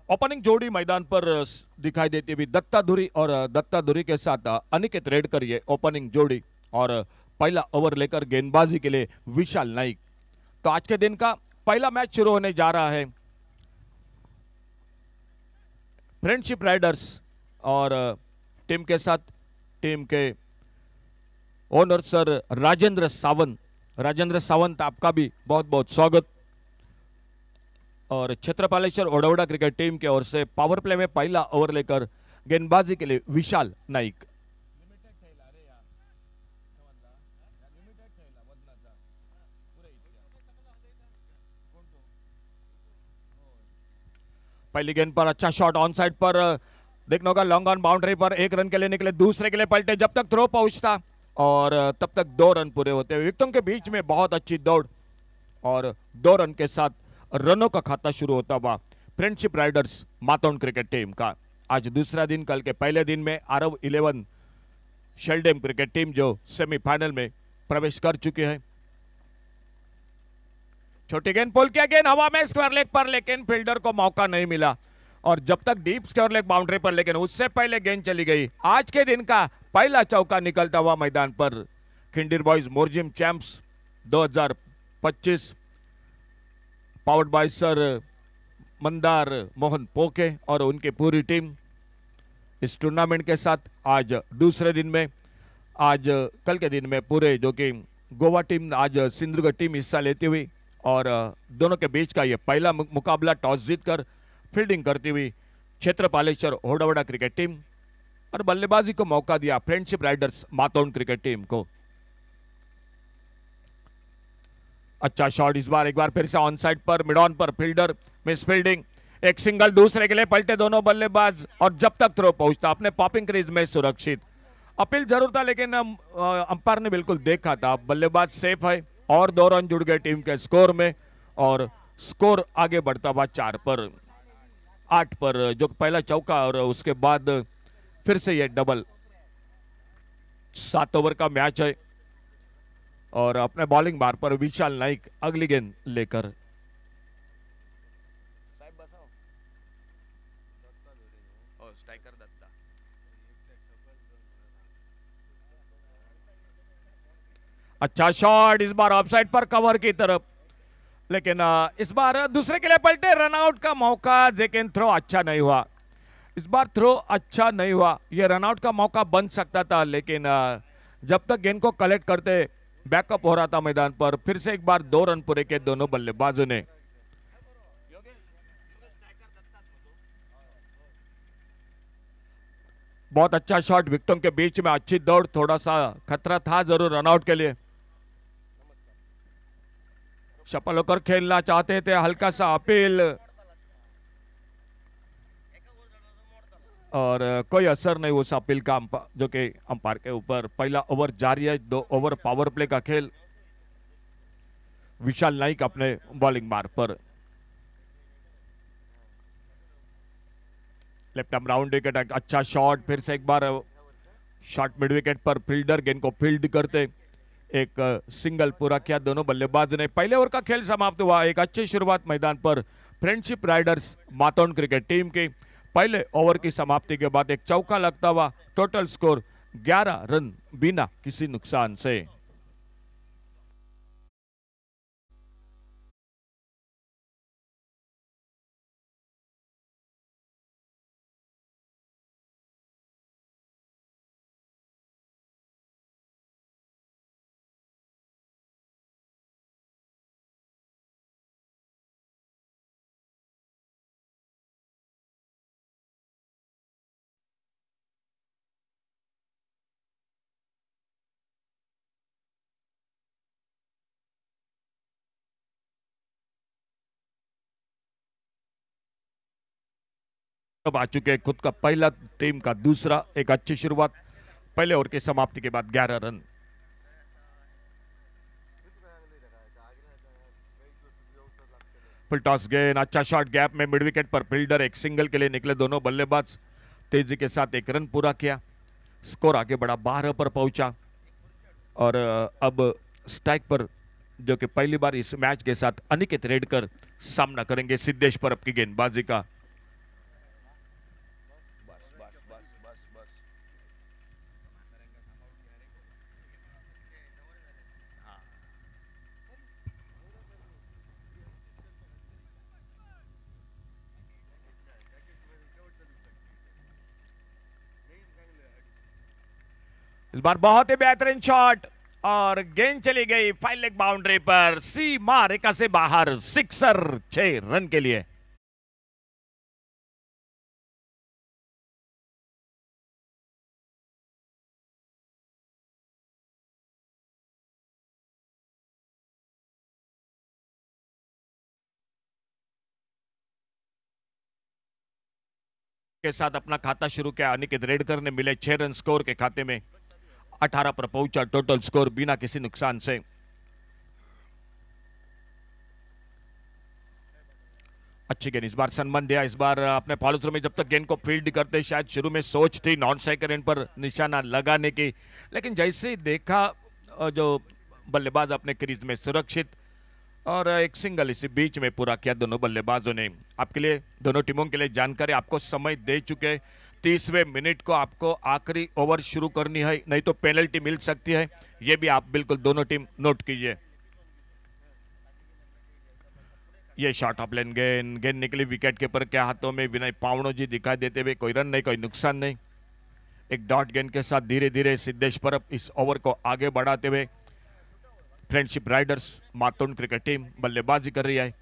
Opening जोड़ी मैदान पर दिखाई देती हुई दत्ता धुरी और दत्ता धुरी के साथ अनिकेत रेडकर ये ओपनिंग जोड़ी और पहला ओवर लेकर गेंदबाजी के लिए विशाल नाइक। तो आज के दिन का पहला मैच शुरू होने जा रहा है फ्रेंडशिप राइडर्स और टीम के साथ टीम के ओनर सर राजेंद्र सावंत। राजेंद्र सावंत, आपका भी बहुत बहुत स्वागत। और छत्रपालेश्वर ओडवड़ा क्रिकेट टीम की ओर से पावर प्ले में पहला ओवर लेकर गेंदबाजी के लिए विशाल नाइक। पहली गेंद पर अच्छा शॉट ऑन साइड पर देखने होगा, लॉन्ग ऑन बाउंड्री पर एक रन के लिए निकले, दूसरे के लिए पलटे, जब तक थ्रो पहुंचता और तब तक 2 रन पूरे होते हुए विकेटों के बीच में बहुत अच्छी दौड़ और 2 रन के साथ रनों का खाता शुरू होता हुआ friendship Riders Matond cricket team का। आज दूसरा दिन, कल के पहले दिन में आरव 11 शेल्डेम क्रिकेट टीम जो सेमीफाइनल में प्रवेश कर चुकी है। छोटी गेंद पुल किया, गेंद हवा में स्क्वायर लेग पर, लेकिन फील्डर को मौका नहीं मिला और जब तक डीप स्क्वायर लेग बाउंड्री पर, लेकिन उससे पहले गेंद चली गई। आज के दिन का पहला चौका निकलता हुआ मैदान पर Khindir boys Morjim champs 2025 powered by sir Mandar Mohan Poke और उनकी पूरी टीम इस टूर्नामेंट के साथ आज दूसरे दिन में, आज कल के दिन में पूरे जो कि गोवा टीम, आज सिंधुदुर्ग टीम हिस्सा लेती हुई और दोनों के बीच का ये पहला मुकाबला टॉस जीतकर फील्डिंग करती हुई छत्रपालेश्वर ओडवड़ा क्रिकेट टीम और बल्लेबाजी को मौका दिया friendship Riders Matond cricket team को। अच्छा शॉट इस बार, एक बार फिर से ऑन साइड पर, मिड ऑन पर, फील्डर मिस फील्डिंग, एक सिंगल, दूसरे के लिए पलटे दोनों बल्लेबाज और जब तक थ्रो पहुंचता अपने पॉपिंग क्रीज में सुरक्षित। अपील जरूर था लेकिन अंपायर ने बिल्कुल देखा था, बल्लेबाज सेफ है और 2 रन जुड़ गए टीम के स्कोर में और स्कोर आगे बढ़ता हुआ 4 पर 8 पर, जो पहला चौका और उसके बाद फिर से ये डबल। 7 ओवर का मैच है और अपने बॉलिंग बार पर विशाल नाइक अगली गेंद लेकर। अच्छा शॉट इस बार ऑफसाइड पर कवर की तरफ, लेकिन इस बार दूसरे के लिए पलटे, रनआउट का मौका, लेकिन थ्रो अच्छा नहीं हुआ। इस बार थ्रो अच्छा नहीं हुआ, यह रनआउट का मौका बन सकता था लेकिन जब तक गेंद को कलेक्ट करते बैकअप हो रहा था मैदान पर, फिर से एक बार 2 रन पूरे के दोनों बल्लेबाजों ने। बहुत अच्छा शॉट, विकेटों के बीच में अच्छी दौड़, थोड़ा सा खतरा था जरूर रनआउट के लिए। सफल होकर खेलना चाहते थे, हल्का सा अपील और कोई असर नहीं उस अपील का जो कि अंपायर के ऊपर। पहला ओवर जारी है, 2 ओवर पावर प्ले का खेल। विशाल नाइक अपने बॉलिंग मार्ग पर, लेफ्ट आर्म राउंड विकेट, अच्छा शॉट, फिर से एक बार शॉट मिड विकेट पर, फील्डर गेंद को फील्ड करते एक सिंगल पूरा किया दोनों बल्लेबाज ने। पहले ओवर का खेल समाप्त हुआ, एक अच्छी शुरुआत मैदान पर friendship Riders Matond cricket team की। पहले ओवर की समाप्ति के बाद एक चौका लगता हुआ टोटल स्कोर 11 रन बिना किसी नुकसान से। अब आ चुके खुद का पहला, टीम का दूसरा, एक अच्छी शुरुआत पहले ओवर की समाप्ति के बाद 11 रन। फुल टॉस गेंद, अच्छा शॉट गैप में मिड विकेट पर, फील्डर एक सिंगल के लिए निकले दोनों बल्लेबाज, तेजी के साथ एक रन पूरा किया, स्कोर आगे बढ़ा, 12 पर पहुंचा और अब स्ट्राइक पर जो कि पहली बार इस मैच के साथ अनिकेत रेडकर सामना करेंगे सिद्धेश परब की गेंदबाजी का। इस बार बहुत ही बेहतरीन शॉट और गेंद चली गई फाइल लेग बाउंड्री पर, सीमा रेखा से बाहर, सिक्सर 6 रन के लिए। के साथ अपना खाता शुरू किया अनिकेत रेडकर ने, मिले 6 रन स्कोर के खाते में, 18 पर पहुंचा टोटल स्कोर बिना किसी नुकसान से। अच्छी गेंद, इस बार सन्मान दिया, इस बार अपने फॉलो थ्रू में जब तक गेंद को फील्ड करते शायद शुरू में सोच थी नॉन स्ट्राइकर एंड पर निशाना लगाने की, लेकिन जैसे ही देखा जो बल्लेबाज अपने क्रीज में सुरक्षित और एक सिंगल इसी बीच में पूरा किया दोनों बल्लेबाजों ने। आपके लिए, दोनों टीमों के लिए जानकारी, आपको समय दे चुके, 30वें मिनट को आपको आखिरी ओवर शुरू करनी है, नहीं तो पेनल्टी मिल सकती है, यह भी आप बिल्कुल दोनों टीम नोट कीजिए। ये शॉट ऑफ लेन गेंद निकली विकेट कीपर के हाथों में, विनय पावणो जी दिखाई देते हुए, कोई रन नहीं, कोई नुकसान नहीं। एक डॉट गेंद के साथ धीरे धीरे सिद्धेश परब इस ओवर को आगे बढ़ाते हुए friendship Riders Matond cricket team बल्लेबाजी कर रही है।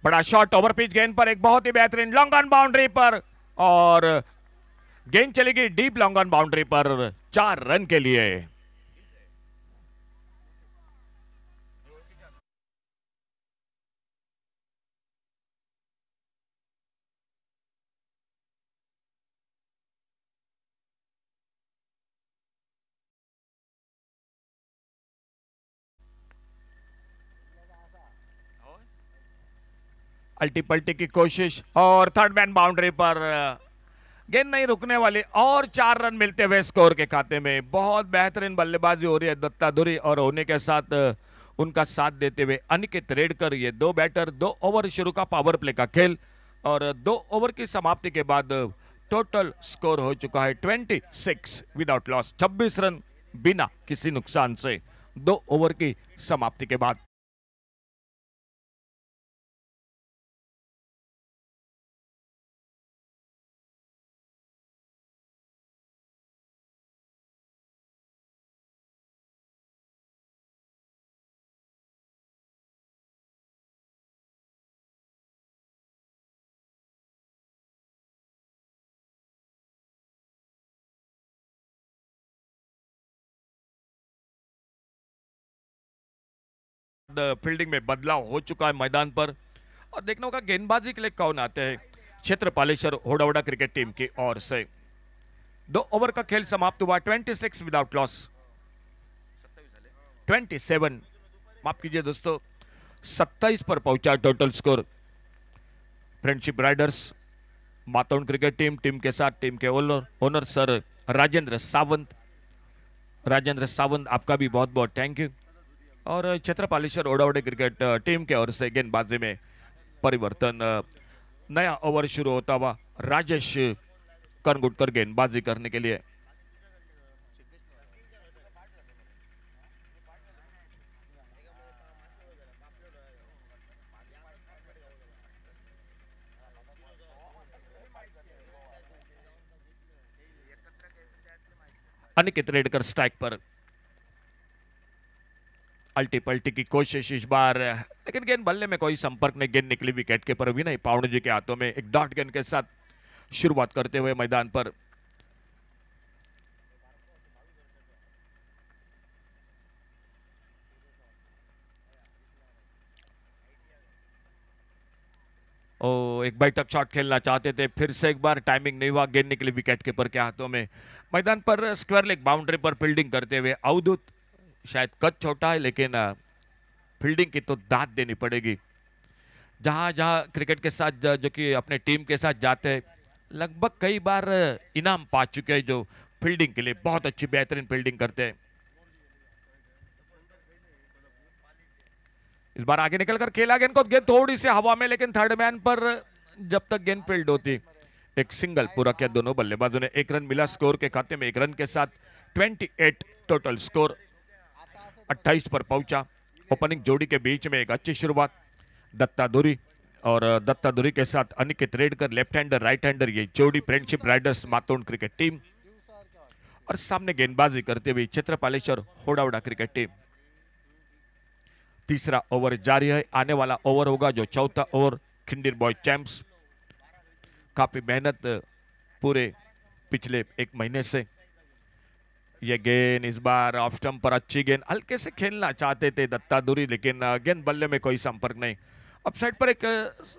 बड़ा शॉट ओवर पिच गेंद पर, एक बहुत ही बेहतरीन लॉन्ग ऑन बाउंड्री पर और गेंद चली गई डीप लॉन्ग ऑन बाउंड्री पर 4 रन के लिए। अल्टी पल्टी की कोशिश और थर्ड मैन बाउंड्री पर, गेंद नहीं रुकने वाली और 4 रन मिलते हुए स्कोर के खाते में। बहुत बेहतरीन बल्लेबाजी हो रही है दत्ता धुरी और होने के साथ उनका साथ देते हुए अनिकेत रेडकर। ये 2 बैटर, 2 ओवर शुरू का पावर प्ले का खेल और 2 ओवर की समाप्ति के बाद टोटल स्कोर हो चुका है 26 विदाउट लॉस, 26 रन बिना किसी नुकसान से 2 ओवर की समाप्ति के बाद। फील्डिंग में बदलाव हो चुका है मैदान पर और देखना होगा गेंदबाजी के लिए कौन आते हैं। क्षेत्रपालेश्वर होडावड़ा क्रिकेट टीम की ओर से 2 ओवर का खेल समाप्त हुआ, 26 विदाउट लॉस, 27 माफ कीजिए दोस्तों, 27 पर पहुंचा total score. Friendship Riders Matond cricket team के साथ टीम के ओनर सर राजेंद्र सावंत, आपका भी बहुत बहुत थैंक यू। और क्षेत्रपालेश्वर ओडावड़े क्रिकेट टीम के ओर से गेंदबाजी में परिवर्तन, नया ओवर शुरू होता हुआ राजेश करगुटकर गेंदबाजी करने के लिए। अनिकेत रेडकर स्ट्राइक पर, अल्टी पल्टी की कोशिश इस बार, लेकिन गेंद बल्ले में कोई संपर्क नहीं, गेंद निकली विकेट के पर विनय पावणो जी के हाथों में। एक डॉट गेंद के साथ शुरुआत करते हुए मैदान पर एक बैठक शॉट खेलना चाहते थे, फिर से एक बार टाइमिंग नहीं हुआ, गेंद निकली विकेट कीपर के हाथों में। मैदान पर स्क्वायर लेग बाउंड्री पर फील्डिंग करते हुए अवधूत, शायद कद छोटा है लेकिन फील्डिंग की तो दाद देनी पड़ेगी। जहां जहां क्रिकेट के साथ जो कि अपने टीम के साथ जाते हैं, लगभग कई बार इनाम पा चुके हैं जो फील्डिंग के लिए बहुत अच्छी बेहतरीन फील्डिंग करते हैं। इस बार आगे निकलकर खेला गेंद को, गेंद थोड़ी सी हवा में, लेकिन थर्ड मैन पर जब तक गेंद फील्ड होती, एक सिंगल पूरा किया दोनों बल्लेबाजों ने। 1 रन मिला स्कोर के खाते में, 1 रन के साथ 28 टोटल स्कोर, 28 पर पहुंचा। ओपनिंग जोड़ी के बीच में एक अच्छी शुरुआत, दत्ता धुरी और दत्ता धुरी के साथ Aniket Redkar, left hander right hander, ये जोड़ी Friendship Riders Matond cricket team. और सामने गेंदबाजी करते हुए छत्रपालेश्वर होडावड़ा क्रिकेट टीम। तीसरा ओवर जारी है। आने वाला ओवर होगा जो चौथा ओवर खिंडीर बॉय चैंप्स। काफी मेहनत पूरे पिछले एक महीने से। ये गेंद इस बार ऑफ स्टंप पर अच्छी गेंद, हल्के से खेलना चाहते थे दत्ता दूरी, लेकिन गेंद बल्ले में कोई संपर्क नहीं। अब साइड पर एक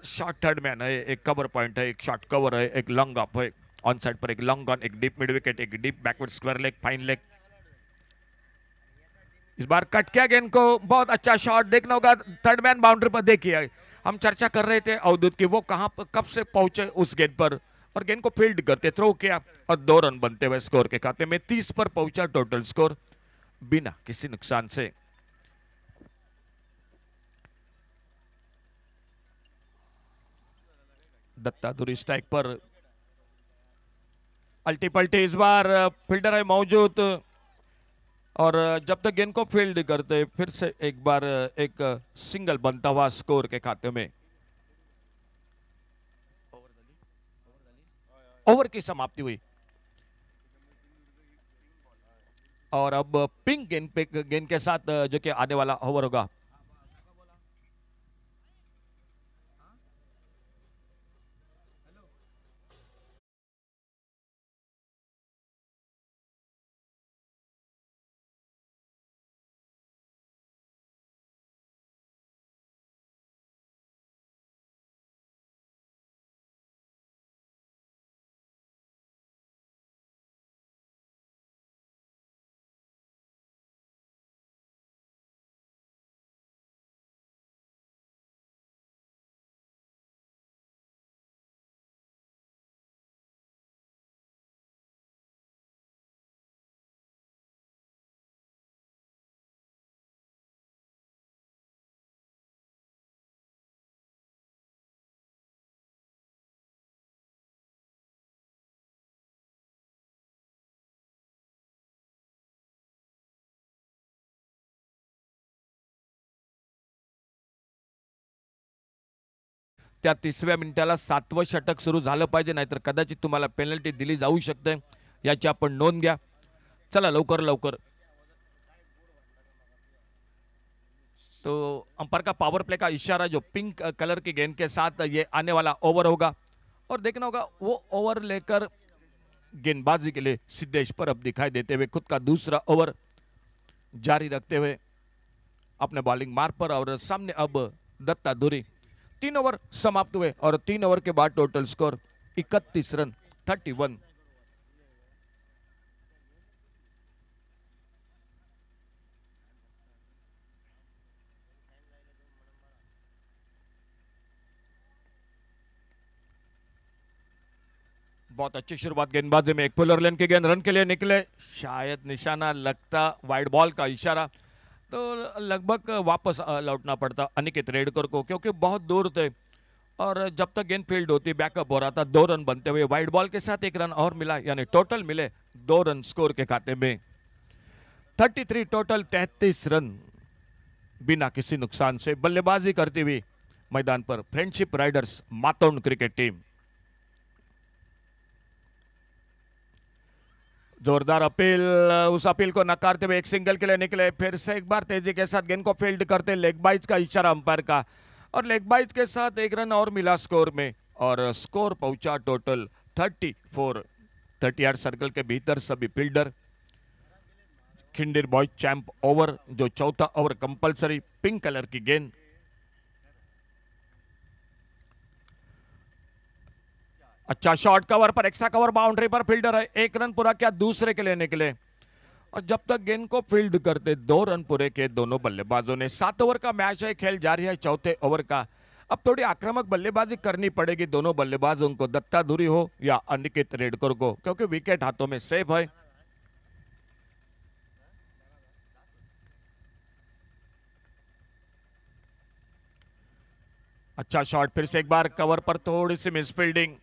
शॉर्ट थर्ड मैन है, एक कवर पॉइंट है, एक शॉर्ट कवर है, एक लॉन्ग अप है। ऑन साइड पर एक लॉन्ग ऑन, एक डीप मिड विकेट, एक deep backward square leg, fine leg. इस बार कट किया गेंद को, बहुत अच्छा शॉट। देखना होगा थर्ड मैन बाउंड्री पर। देखिए हम चर्चा कर रहे थे अवधूत की, वो कहां कब से पहुंचे उस गेंद पर, और गेंद को फील्ड करते थ्रो किया और 2 रन बनते हुए स्कोर के खाते में 30 पर पहुंचा टोटल स्कोर बिना किसी नुकसान से। दत्ता दूरी स्ट्राइक पर, अल्टी पल्टी इस बार फील्डर है मौजूद, और जब तक गेंद को फील्ड करते फिर से एक बार एक सिंगल बनता हुआ स्कोर के खाते में। ओवर की समाप्ति हुई और अब पिंक गेंद पे गेंद के साथ जो कि आने वाला ओवर होगा। त्या 30व्या मिनिटाला 7वं षटक सुरू झालं पाहिजे, नाहीतर कदाचित तुम्हाला पेनल्टी दिली जाऊ शकते, याची आपण नोंद घ्या। चला लवकर लवकर। तो अंपायर का पावर प्ले का इशारा जो पिंक कलर की गेंद के साथ ये आने वाला ओवर होगा, और देखना होगा वो ओवर लेकर गेंदबाजी के लिए सिद्धेश परब दिखाई देते हुए खुद का दूसरा ओवर जारी रखते हुए अपने बॉलिंग मार्ग पर। और सामने अब दत्ता दूरी। 3 ओवर समाप्त हुए और 3 ओवर के बाद टोटल स्कोर 31 रन 31। बहुत अच्छी शुरुआत गेंदबाजी में। एक पुलर लेन की गेंद, रन के लिए निकले, शायद निशाना लगता, वाइड बॉल का इशारा, तो लगभग वापस लौटना पड़ता अनिकेत रेडकर को, क्योंकि बहुत दूर थे और जब तक गेंद फील्ड होती बैकअप हो रहा था। 2 रन बनते हुए वाइड बॉल के साथ 1 रन और मिला, यानी टोटल मिले 2 रन स्कोर के खाते में। 33 टोटल, 33 रन बिना किसी नुकसान से। बल्लेबाजी करती हुई मैदान पर friendship Riders Matond cricket team. जोरदार अपील, उस अपील को नकारते हुए एक सिंगल के लिए निकले। फिर से एक बार तेजी के साथ गेंद को फील्ड करते, लेग बाइज का इशारा अंपायर का, और लेग बाइज के साथ 1 रन और मिला स्कोर में, और स्कोर पहुंचा टोटल 34। 30 यार्ड सर्कल के भीतर सभी फील्डर। खिंडीर बॉय चैंप ओवर जो चौथा ओवर कंपलसरी, पिंक कलर की गेंद। अच्छा शॉट कवर पर, एक्स्ट्रा कवर बाउंड्री पर, फील्डर है, 1 रन पूरा किया, दूसरे के लिए निकले, और जब तक गेंद को फील्ड करते 2 रन पूरे किए दोनों बल्लेबाजों ने। 7 ओवर का मैच है, खेल जारी है चौथे ओवर का। अब थोड़ी आक्रामक बल्लेबाजी करनी पड़ेगी दोनों बल्लेबाजों को, दत्ता धुरी हो या अनिकेत रेडकर को, क्योंकि विकेट हाथों में सेफ है। अच्छा शॉट, फिर से एक बार कवर पर थोड़ी सी मिसफील्डिंग।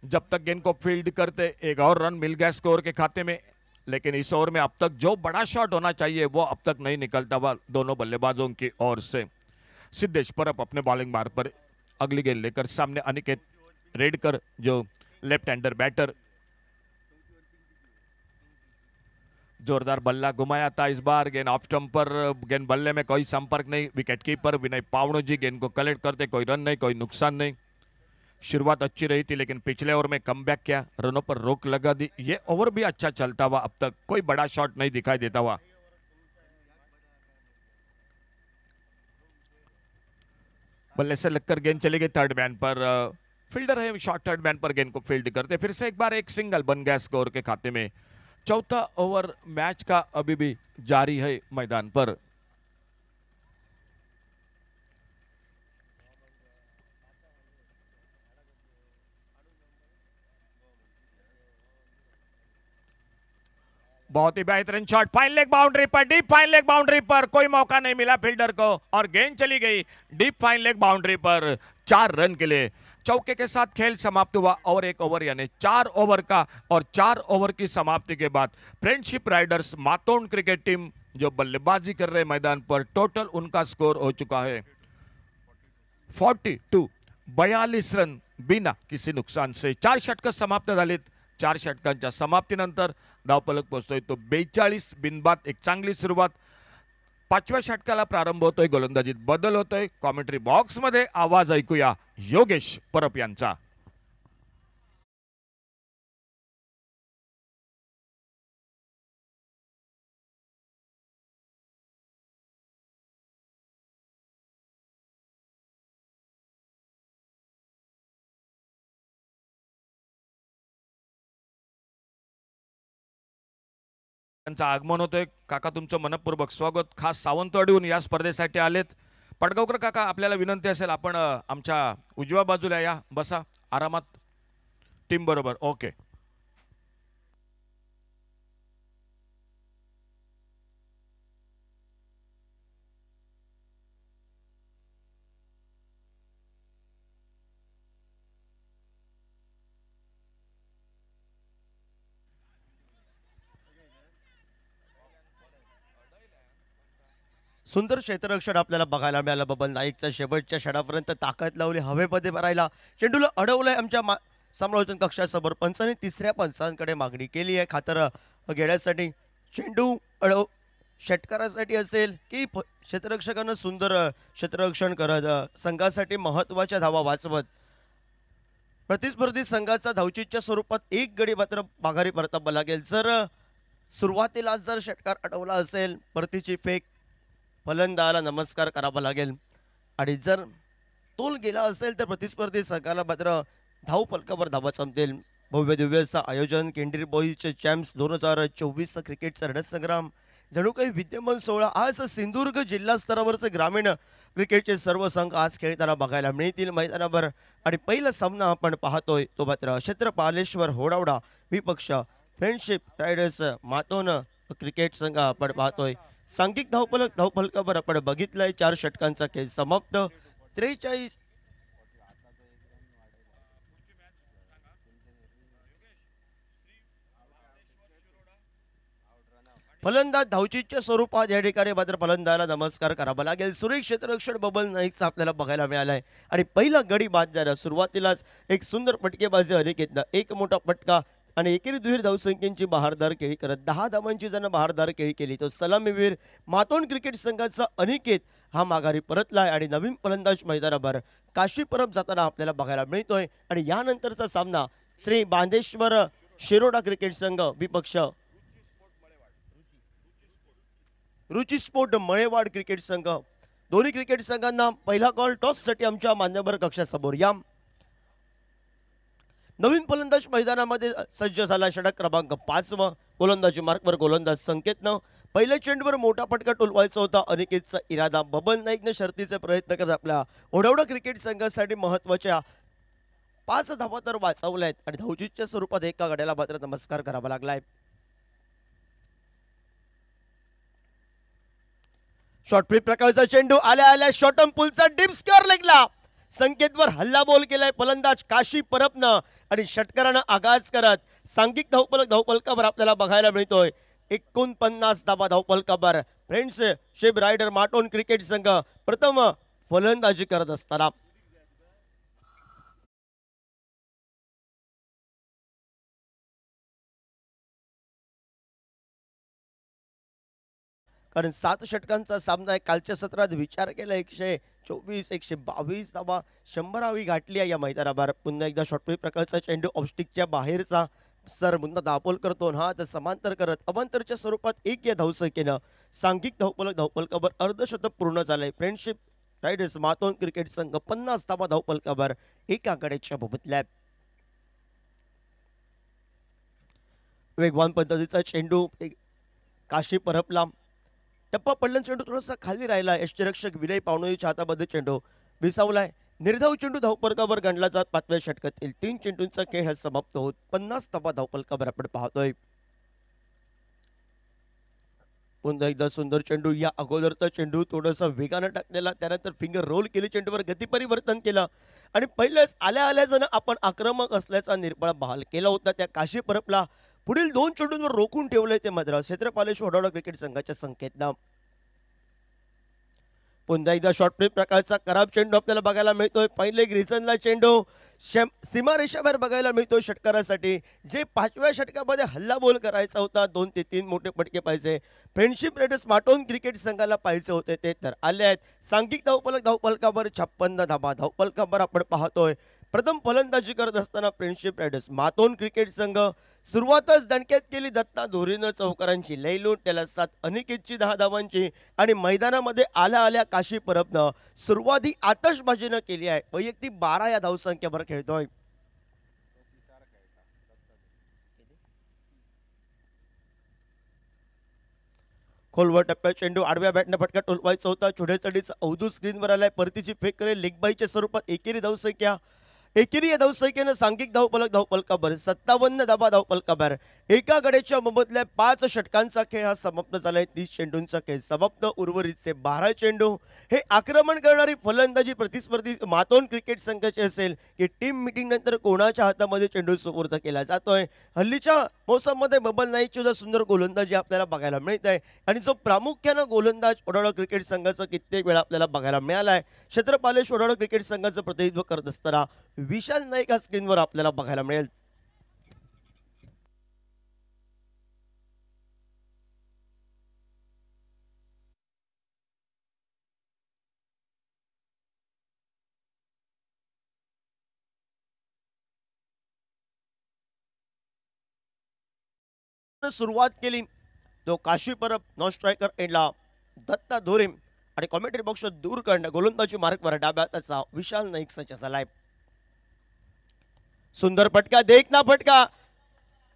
जब तक गेंद को फील्ड करते 1 और रन मिल गया स्कोर के खाते में, लेकिन इस ओवर में अब तक जो बड़ा शॉट होना चाहिए वो अब तक नहीं निकलता हुआ दोनों बल्लेबाजों की ओर से। सिद्धेश परब अपने बॉलिंग मार्ग पर अगली गेंद लेकर सामने अनिकेत रेडकर जो लेफ्ट हैंडर बैटर। जोरदार बल्ला घुमाया था इस बार, गेंद ऑफ स्टंप पर, गेंद बल्ले में कोई संपर्क नहीं, विकेट कीपर विनय पावणो जी गेंद को कलेक्ट करते, कोई रन नहीं, कोई नुकसान नहीं। शुरुआत अच्छी रही थी लेकिन पिछले ओवर में कमबैक किया, रनों पर रोक लगा दी। ये ओवर भी अच्छा चलता हुआ, अब तक कोई बड़ा शॉट नहीं दिखाई देता हुआ। बल्ले से लगकर गेंद चली गई थर्ड मैन पर, फील्डर है, शॉर्ट थर्ड मैन पर गेंद को फील्ड करते, फिर से एक बार एक सिंगल बन गया स्कोर के खाते में। चौथा ओवर मैच का अभी भी जारी है मैदान पर। बहुत ही बेहतरीन शॉट, फाइन लेग बाउंड्री पर, डीप फाइन लेग बाउंड्री पर, कोई मौका नहीं मिला फील्डर को और गेंद चली गई डीप फाइन लेग बाउंड्री पर 4 रन के लिए। चौके के साथ खेल समाप्त हुआ और एक ओवर यानी 4 ओवर का, और 4 ओवर की समाप्ति के बाद friendship Riders Matond cricket team जो बल्लेबाजी कर रहे मैदान पर, टोटल उनका स्कोर हो चुका है 42 रन बिना किसी नुकसान से। 4 षटक समाप्त झालीत, 4 षटकांच्या समाप्तीनंतर धावफलक पोहोचतोय तो 42 बिनबाद, एक चांगली सुरुवात। 5व्या षटकाला प्रारंभ होतोय, गोलंदाजीत बदल होतोय। कॉमेंट्री बॉक्स मध्ये आवाज ऐकूया योगेश परब यांचा। त्यांचं आगमन होतंय। काका तुमचं मनपूर्वक स्वागत, खास सावंतवाडीहून या स्पर्धेसाठी आलेत। पडगावकर काका, आपल्याला विनंती असेल आपण आमच्या उजव्या बाजूला या, बसा आरामात टीम बरोबर। ओके, सुंदर क्षेत्ररक्षण आपल्याला बघायला मिळालं बबन नाईकचा, शेवटच्या षडापर्यंत ताकद लावली हवेमध्ये भरायला, चेंडूला अडवलंय आमच्या समालोचन कक्षासमोर। पंचांनी तिसऱ्या पंचांकडे मागणी केली आहे खातर घेण्यासाठी। चेंडू अडव षटकारासाठी असेल की क्षेत्ररक्षकानं सुंदर क्षेत्ररक्षण करत संघासाठी महत्त्वाच्या धावा वाचवत प्रतिस्पर्धी संघाचा धावचीच्या स्वरूपात एक गडी मात्र माघारी परतावा लागेल। जर सुरुवातीला जर षटकार अडवला असेल, परतीची फेक, फलंदाला नमस्कार करावा लागेल, आणि जर तोल गेला असेल तर प्रतिस्पर्धी संघाला मात्र धाव फलकावर धावा चमतेल। भव्य दिव्यचं आयोजन, केंद्रीय बॉईजचे चॅम्प्स 2024 क्रिकेटचा रणसंग्राम जणू काही विद्यमान सोहळा। आज सिंधुदुर्ग जिल्हा स्तरावरचे ग्रामीण क्रिकेटचे सर्व संघ आज खेळताना बघायला मिळतील मैदानावर, आणि पहिला सामना आपण पाहतोय तो मात्र क्षेत्रपालेश्वर होडावडा विपक्ष फ्रेंडशिप रायडर्स मातोन क्रिकेट संघ आपण पाहतोय। सांघिक धावफलकावर आपण बघितलंय 4 षटकांचा खेळ समाप्त। 43 फलंदाज धावचीच्या स्वरूपात या ठिकाणी मात्र फलंदाला नमस्कार करावा लागेल। सुरेख क्षेत्ररक्षण बबल नाईकचा आपल्याला बघायला मिळालाय, आणि पहिला गडी बाद झाला। सुरुवातीलाच एक सुंदर फटकेबाजी अनिकेतनं, एक मोठा फटका आणि एकेरी दुहेरी धावसंख्येची बहारदार खेळी करत 10 धावांची जण बहारदार खेळी केली। तो सलामीवीर मातोंड क्रिकेट संघाचा अनिकेत हा माघारी परतलाय, आणि नवीन फलंदाज मैदानावर काशी परब जाताना आपल्याला बघायला मिळतोय। आणि यानंतरचा सामना श्री बांदेश्वर शिरोडा क्रिकेट संघ विपक्ष रुची स्पोर्ट मळेवाड क्रिकेट संघ। दोन्ही क्रिकेट संघांना पहिला कॉल टॉससाठी आमच्या मान्यवर कक्षासमोर या। नवीन फलंदाज मैदानामध्ये सज्ज झाला, षटक क्रमांक 5 गोलंदाजी मार्कवर गोलंदाज संकेतनं पहिल्या चेंडूवर मोठा फटका टोलवायचा होता अनिकेतचा इरादा। बबन नाईकने शर्तीचे प्रयत्न करत आपल्या ओढवडा क्रिकेट संघासाठी महत्त्वाच्या 5 धावा तर वाचवल्यात, आणि धावचीच्या स्वरूपात एका गड्याला मात्र नमस्कार करावा लागलाय। शॉर्ट फ्लिप प्रकारचा चेंडू आल्या आल्या शॉर्टम पुलचा डीप स्क्वेअर लेगला, संकेतवर हल्ला बोल केलाय फलंदाज काशी परबनं, आणि षटकारानं आगाज करत सांघिक धावफलकावर आपल्याला बघायला मिळतोय 49 धावा धावफलकावर फ्रेंडशिप रायडर माटोन क्रिकेट संघ प्रथम फलंदाजी करत असताना। कारण 7 षटकांचा सामना आहे. कालच्या सत्रात विचार केला 124 122 धावा 100 गाठली आहे या मैदानावर. पुन्हा एकदा शॉर्टप्ले प्रकारचा चेंडू ऑफस्टिकच्या बाहेरचा सर पुन्हा दापोल करतो हा तर समांतर करत अवांतरच्या स्वरूपात एक या धावसंख्येनं सांघिक धावपलकावर अर्धशतक पूर्ण झालंय. फ्रेंडशिप रायडर्स मातोन क्रिकेट संघ 50 धावा धावपलकावर एका गड्याच्या भूमितल्या. वेगवान पद्धतीचा चेंडू काशी परपला. टप्पा पडल्यान चेंडू थोडासा खाली राहिला. यष्टीरक्षक विनय पावणेच्या हातामध्ये चेंडू विसावलाय. निर्धाव चेंडू धावपलकावर गणला जात 5व्या षटकातील 3 चेंडूंचा खेळ हा समाप्त होत 50 धावा धावपलकावर आपण पाहतोय. पुन्हा एकदा सुंदर चेंडू. या अगोदरचा चेंडू थोडासा वेगानं टाकलेला, त्यानंतर फिंगर रोल केली, चेंडूवर गती परिवर्तन केलं आणि पहिल्याच आल्या जण आपण आक्रमक असल्याचा निर्बळ बहाल केला होता. त्या काशी परपला पुढील 2 चेंडूंवर रोखून ठेवलंय ते मात्र क्षेत्रपालेश्वर वडोदरा क्रिकेट संघाच्या संकेतनं. पुन्हा एकदा शॉर्ट प्ले प्रकारचा खराब चेंडू आपल्याला बघायला मिळतोय. पहिले ग्रिझनला चेंडू सीमारेषाबाहेर बघायला मिळतोय षटकारासाठी. जे 5व्या षटकामध्ये हल्लाबोल करायचा होता, 2 ते 3 मोठे फटके पाहिजे, फ्रेंडशिप रायडर्स माटोन क्रिकेट संघाला पाहिजे होते, ते तर आले आहेत. सांघिक धावपलकावर 56 धावा धावपलकावर आपण पाहतोय. प्रथम फलंदाजी करत असताना फ्रेंडशिप रायडर्स मातोन क्रिकेट संघ सुरुवातच दणक्यात केली. दत्ता धोरीनं चौकारांची लयलूट, त्याला 7 अनिकेतची 10 धावांची आणि मैदानामध्ये आल्या काशी परबनं सुरुवाती आतषबाजीनं केली आहे. वैयक्तिक 12 या धावसंख्येवर खेळतोय. खोलवर टप्प्यात चेंडू आडव्या बॅटनं फटका टोलवायचा होता. छोट्या चढीचा अवधू स्क्रीनवर आलाय. परतीची फेक करेल लेग बाईच्या स्वरूपात एकेरी धावसंख्या. एकेरी या धावसंख्येनं सांघिक धावपलकावर 57 धावा धावपलकावर एका गड्याच्या मोबदल्यात 5 षटकांचा खेळ हा समाप्त झालाय. 30 चेंडूंचा खेळ समाप्त. उर्वरितचे 12 चेंडू हे आक्रमण करणारी फलंदाजी प्रतिस्पर्धी मातोन क्रिकेट संघाची असेल की टीम मीटिंग नंतर कोणाच्या हातामध्ये चेंडू सुपूर्द केला जातोय. हल्लीच्या मोसममध्ये बबल नाईकची सुद्धा सुंदर गोलंदाजी आपल्याला बघायला मिळत आहे आणि जो प्रामुख्यानं गोलंदाज वडोदरा क्रिकेट संघाचा कित्येक वेळा आपल्याला बघायला मिळालाय. क्षेत्रपालेश्वर वडोदरा क्रिकेट संघाचं प्रतिनिधित्व करत असताना विशाल नाईक हा स्क्रीनवर आपल्याला बघायला मिळेल. सुरुवात केली तो काशी परब नॉन स्ट्रायकर एंडला दत्ता धोरे आणि कॉमेंट्री बॉक्स दूर करणं गोलंदाजी मार्गवर डाव्या हाताचा विशाल नाईक सज्ज झालाय. सुंदर फटका, देखना फटका,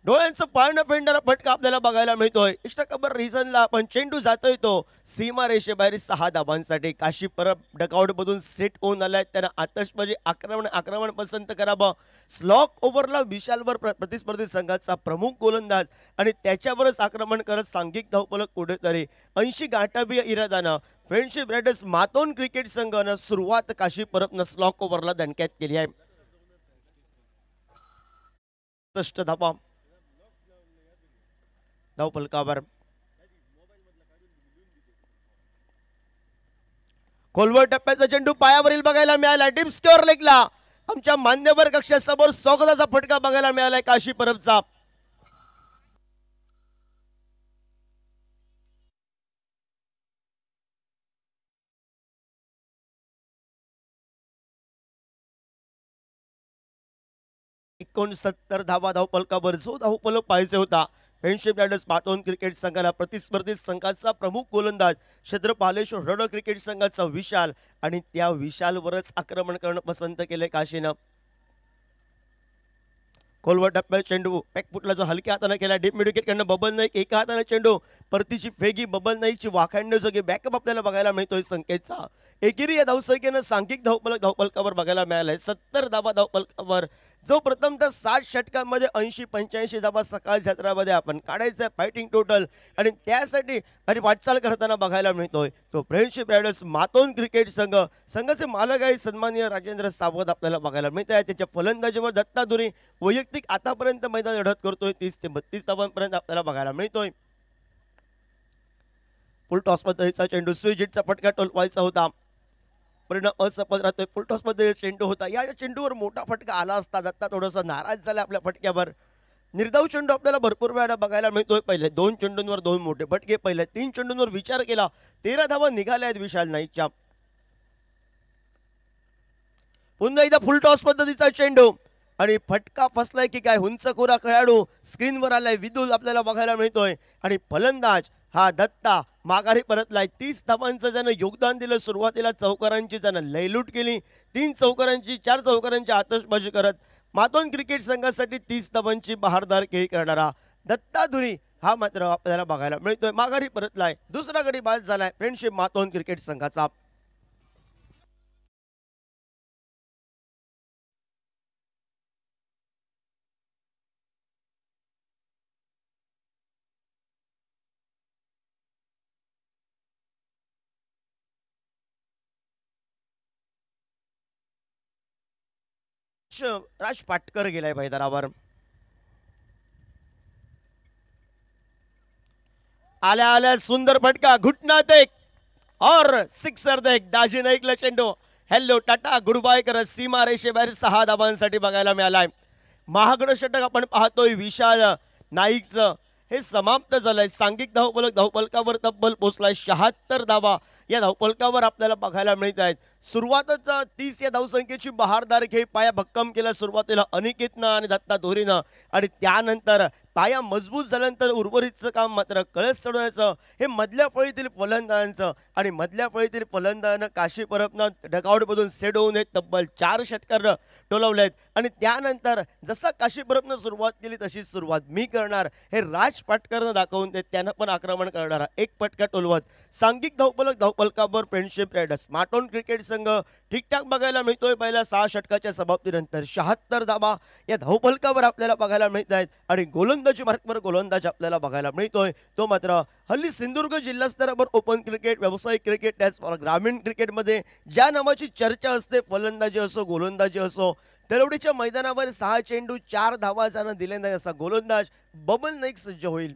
डोळ्यांचं पारणं फेडणारा फटका आपल्याला बघायला मिळतोय. इष्टकबर रिझनला पण चेंडू जातोय तो सीमा रेषेबाहेर 6 धावांसाठी. काशी परब डकआउट मधून सेट होऊन आलाय. त्यानं आतषबाजी आक्रमण पसंत करावं. स्लॉक ओव्हरला विशालवर प्रतिस्पर्धी संघाचा प्रमुख गोलंदाज आणि त्याच्यावरच आक्रमण करत सांघिक धावपलक कुठेतरी 80 गाठावी इरादानं फ्रेंडशिप रायडर्स मातोन क्रिकेट संघानं सुरुवात काशी परबनं स्लॉक ओव्हरला दणक्यात केली आहे. 67 धावा धावपलकावर. खोलवर टप्प्याचा चेंडू पायावरील बघायला मिळाला. डीप स्क्वेअर लेगला आमच्या मान्यवर कक्षासमोर स्वागताचा फटका बघायला मिळालाय काशी परबचा. एकोणसत्तर धावा धावपलकावर जो धावपलक पाहिजे होता फ्रेंडशिप रायडर्स मातोन क्रिकेट संघाला प्रतिस्पर्धी संघाचा प्रमुख गोलंदाज क्षेत्रपालेश्वर वडोदरा क्रिकेट संघाचा विशाल आणि त्या विशालवरच आक्रमण करणं पसंत केले काशीनं. खोलवर टप्प्यात चेंडू पॅकफुटला जो हलक्या हाताने केला. डीप मिड विकेट कडनं बबल नाईक एका हाताने चेंडू परतीची फेगी. बबल नाईकची वाखाणण्याची जोगी बॅकअप आपल्याला बघायला मिळतोय संकेतचा. एकेरी या धावसंख्येनं सांघिक धावपलकावर बघायला मिळालाय 70 धावा धावपलकावर. जो प्रथमतः 60 षटकांमध्ये 80-85 धावा सकाळ जत्रामध्ये आपण काढायचं फायटिंग टोटल आणि त्यासाठी आणि वाटचाल करताना बघायला मिळतोय तो फ्रेंडशिप रायडर्स मातोन क्रिकेट संघाचे मालक आहे सन्माननीय राजेंद्र सावंत आपल्याला बघायला मिळत आहे. त्याच्या फलंदाजीवर दत्ता धोरे वैयक्तिक आतापर्यंत मैदान लढत करतोय. 30 ते 32 धावांपर्यंत आपल्याला बघायला मिळतोय. फुल टॉस पद्धतीचा चेंडू स्विजिटचा फटका टोलवायचा होता, परिणाम असफल राहतोय. फुल टॉस मध्ये चेंडू होता. या चेंडूवर मोठा फटका आला असता दत्ता थोडासा नाराज झाला आपल्या फटक्यावर. निर्धाव चेंडू आपल्याला भरपूर वेळा बघायला मिळतोय. पहिले 2 चेंडूंवर 2 मोठे फटके, पहिल्या 3 चेंडूंवर विचार केला 13 धावा निघाल्या आहेत विशाल नाईकच्या. पुन्हा एकदा फुल टॉस पद्धतीचा चेंडू आणि फटका फसलाय की काय, उंचखोरा खेळाडू स्क्रीनवर आलाय विदुल आपल्याला बघायला मिळतोय. आणि फलंदाज हा दत्ता माघारी परतलाय. 30 धावांचं ज्यानं योगदान दिलं. सुरुवातीला चौकारांची त्यानं लयलूट केली, 3 चौकारांची 4 चौकारांची आतषबाजी करत मातोन क्रिकेट संघासाठी 30 धावांची बहारदार खेळी करणारा दत्ता धुरी हा मात्र आपल्याला बघायला मिळतोय. माघारी परतलाय, दुसरा गडी बाद झालाय फ्रेंडशिप मातोन क्रिकेट संघाचा. राज पाटकर गेलाय मैदानावर. आल्या आल्या सुंदर फटका, घुटनात एक और सिक्सर देख दाजी नाईकला चेंडू. हॅलो टाटा गुड बाय करत सीमा रेषेबाहेर 6 धावांसाठी बघायला मिळालाय. महागडं षटक आपण पाहतोय विशाल नाईकचं हे समाप्त झालंय. सांघिक धावफलकावर तब्बल पोहोचलाय 76 धावा या धावफलकावर आपल्याला बघायला मिळत आहेत. सुरुवातच 30 या धावसंख्येची बहारदार खेळ पाया भक्कम केला सुरुवातीला अनिकेतनं आणि दत्ता धोरीनं, आणि त्यानंतर पाया मजबूत झाल्यानंतर उर्वरितचं काम मात्र कळस चढवण्याचं हे मधल्या फळीतील फलंदाजांचं. आणि मधल्या फळीतील फलंदाजानं काशी परबनं डगआउटमधून सेट होऊन हे तब्बल 4 षटकार टोलवलेत. आणि त्यानंतर जसा काशी परबनं सुरुवात केली तशीच सुरुवात मी करणार हे राज पाटकरनं दाखवून ते त्यानं पण आक्रमण करणारा एक फटका टोलवत सांघिक धावफलकावर फ्रेंडशिप रायडर्स माटोन क्रिकेट संघ ठीकठाक बघायला मिळतोय. पहिल्या 6 षटकाच्या समाप्तीनंतर 76 धावा या धावफलकावर आपल्याला बघायला मिळत आहेत. आणि गोलंदाजी मार्कवर गोलंदाज आपल्याला बघायला मिळतोय तो मात्र हल्ली सिंधुदुर्ग जिल्हा स्तरावर ओपन क्रिकेट, व्यावसायिक क्रिकेट, त्याचबरोबर ग्रामीण क्रिकेटमध्ये ज्या नावाची चर्चा असते फलंदाजी असो गोलंदाजी असो, तलवडीच्या मैदानावर 6 चेंडू 4 धावा ज्यानं दिले नाही असा गोलंदाज बबन नाईक सज्ज होईल.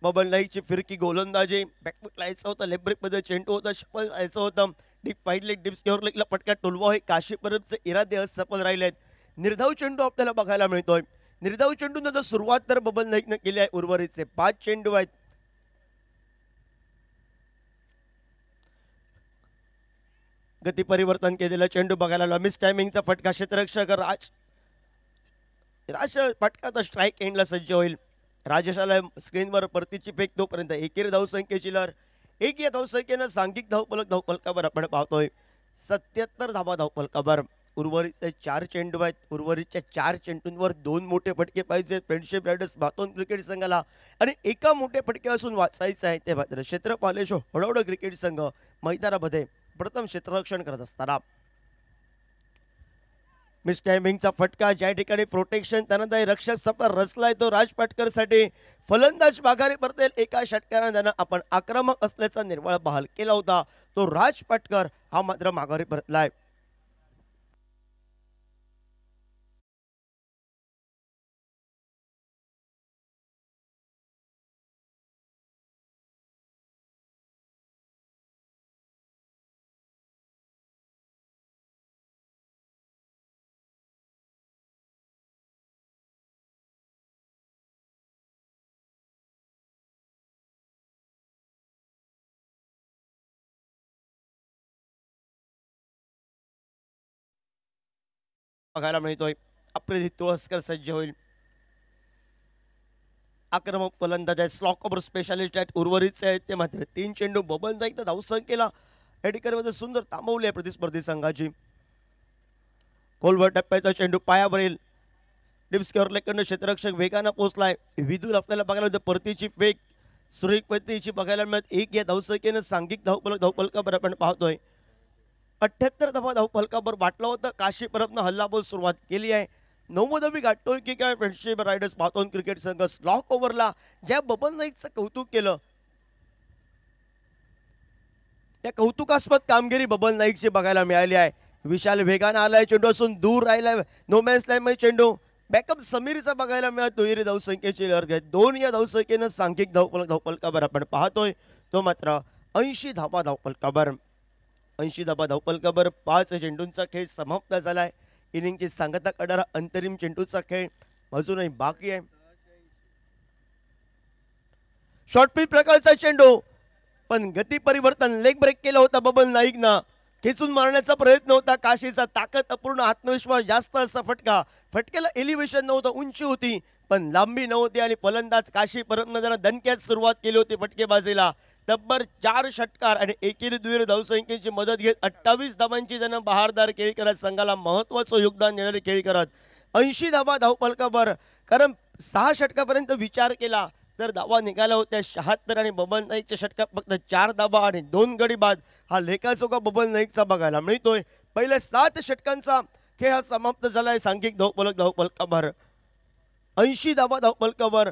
बबन नाईकची फिरकी गोलंदाजी, बॅकफुटला यायचं होतं, लेग ब्रेकमध्ये चेंडू होता, शपल यायचं होतं, deep fine leg deep square लेगला पटका टोलवा हे काशी परबचे इरादे असफल राहिले आहेत. निर्धाव चेंडू आपल्याला बघायला मिळतोय. निर्धाव चेंडूनं जर सुरुवात तर बबन नाईकनं केली आहे. उर्वरितचे 5 चेंडू आहेत. गती परिवर्तन केलेला चेंडू बघायला मिस टायमिंगचा फटका, क्षेत्ररक्षक राज फटका स्ट्राईक एंडला सज्ज होईल. राजेशाला स्क्रीनवर परतीची फेक, तोपर्यंत एकेरी धावसंख्येची लहर. एक या धावसंख्येनं सांघिक धावफलकावर आपण पाहतोय 77 धावा धावफलकावर. उर्वरितचे 4 चेंडू आहेत. उर्वरितच्या 4 चेंडूंवर 2 मोठे फटके पाहिजेत फ्रेंडशिप रायडर्स मातोन क्रिकेट संघाला, आणि एका मोठे फटके असून वाचायचं आहे ते मात्र क्षेत्रपालेशो हडवड क्रिकेट संघ मैदानामध्ये प्रथम क्षेत्ररक्षण करत असताना. मिस टायमिंगचा फटका, ज्या ठिकाणी प्रोटेक्शन त्यानंतर रक्षक सफर रचलाय तो राज पाटकरसाठी. फलंदाज माघारी परतेल. एका षटकानं त्यानं आपण आक्रमक असल्याचा निर्वाळ बहाल केला होता तो राज पाटकर हा मात्र माघारी परतलाय. बघायला मिळतोय अप्रिजित तुळसकर सज्ज होईल. आक्रमक फलंदाज आहे, स्लॉक ओव्हर स्पेशालिस्ट आहेत. उर्वरितचे आहेत ते मात्र 3 चेंडू. बबन नाईक तर धावसंख्येला हेडिकरमध्ये सुंदर थांबवली आहे प्रतिस्पर्धी संघाची. खोलवर टप्प्याचा चेंडू पायावरील डीप स्क्वेअर लेगकडनं क्षेत्ररक्षक वेगानं पोहोचलाय. विदुल आपल्याला बघायला होतं परतीची फेक सुरेख पद्धतीची बघायला मिळत. एक या धावसंख्येनं सांघिक धावफलकावर आपण पाहतोय 78 धावा धावफलकावर वाटलं होतं. काशी परबनं हल्लाबोल सुरुवात केली आहे. 90 गाठतोय की काय फ्रेंडशिप रायडर्स मातोन क्रिकेट संघ. स्लॉक ओव्हरला ज्या बबन नाईकचं कौतुक केलं त्या कौतुकास्पद कामगिरी बबन नाईकची बघायला मिळाली आहे. विशाल वेगानं आलाय, चेंडू असून दूर राहिलाय नो मॅन्स लाईनमध्ये चेंडू. बॅकअप समीरचा बघायला मिळत. दुहेरी धावसंख्येची लहर घेत 2 या धावसंख्येनं सांघिक धावफलकावर आपण पाहतोय तो मात्र 80 धावा धावफलकावर. 80 धाबा धावपलकावर 5 चेंडूंचा खेळ समाप्त झालाय. इनिंगची सांगता करणारा अंतरिम चेंडूचा खेळ अजूनही बाकी आहे. शॉर्ट पिच प्रकारचा चेंडू, पण गती परिवर्तन लेग ब्रेक केला होता बबन नाईकनं. खेचून मारण्याचा प्रयत्न होता काशीचा, ताकद अपूर्ण, आत्मविश्वास जास्त असा फटका. फटक्याला एलिव्हेशन नव्हतं, उंची होती पण लांबी नव्हती आणि फलंदाज काशी परमनंदानं दणक्यात सुरुवात केली होती फटकेबाजीला. तब्बल 4 षटकार आणि एकेरी दुहेरी धावसंख्येची मदत घेत 28 धावांची जण बहारदार खेळी करत संघाला महत्वाचं योगदान देणारे खेळी करत 80 धावा धावपलकावर. कारण 6 षटकापर्यंत विचार केला तर धावा निघाल्या होत्या 76 आणि बबन नाईकच्या षटकात फक्त 4 धावा आणि 2 गडी बाद. हा लेखाचोखा बबन नाईकचा बघायला मिळतोय. पहिल्या 7 षटकांचा खेळ हा समाप्त झालाय सांघिक धावपलकावर 80 धावा धावपलकावर.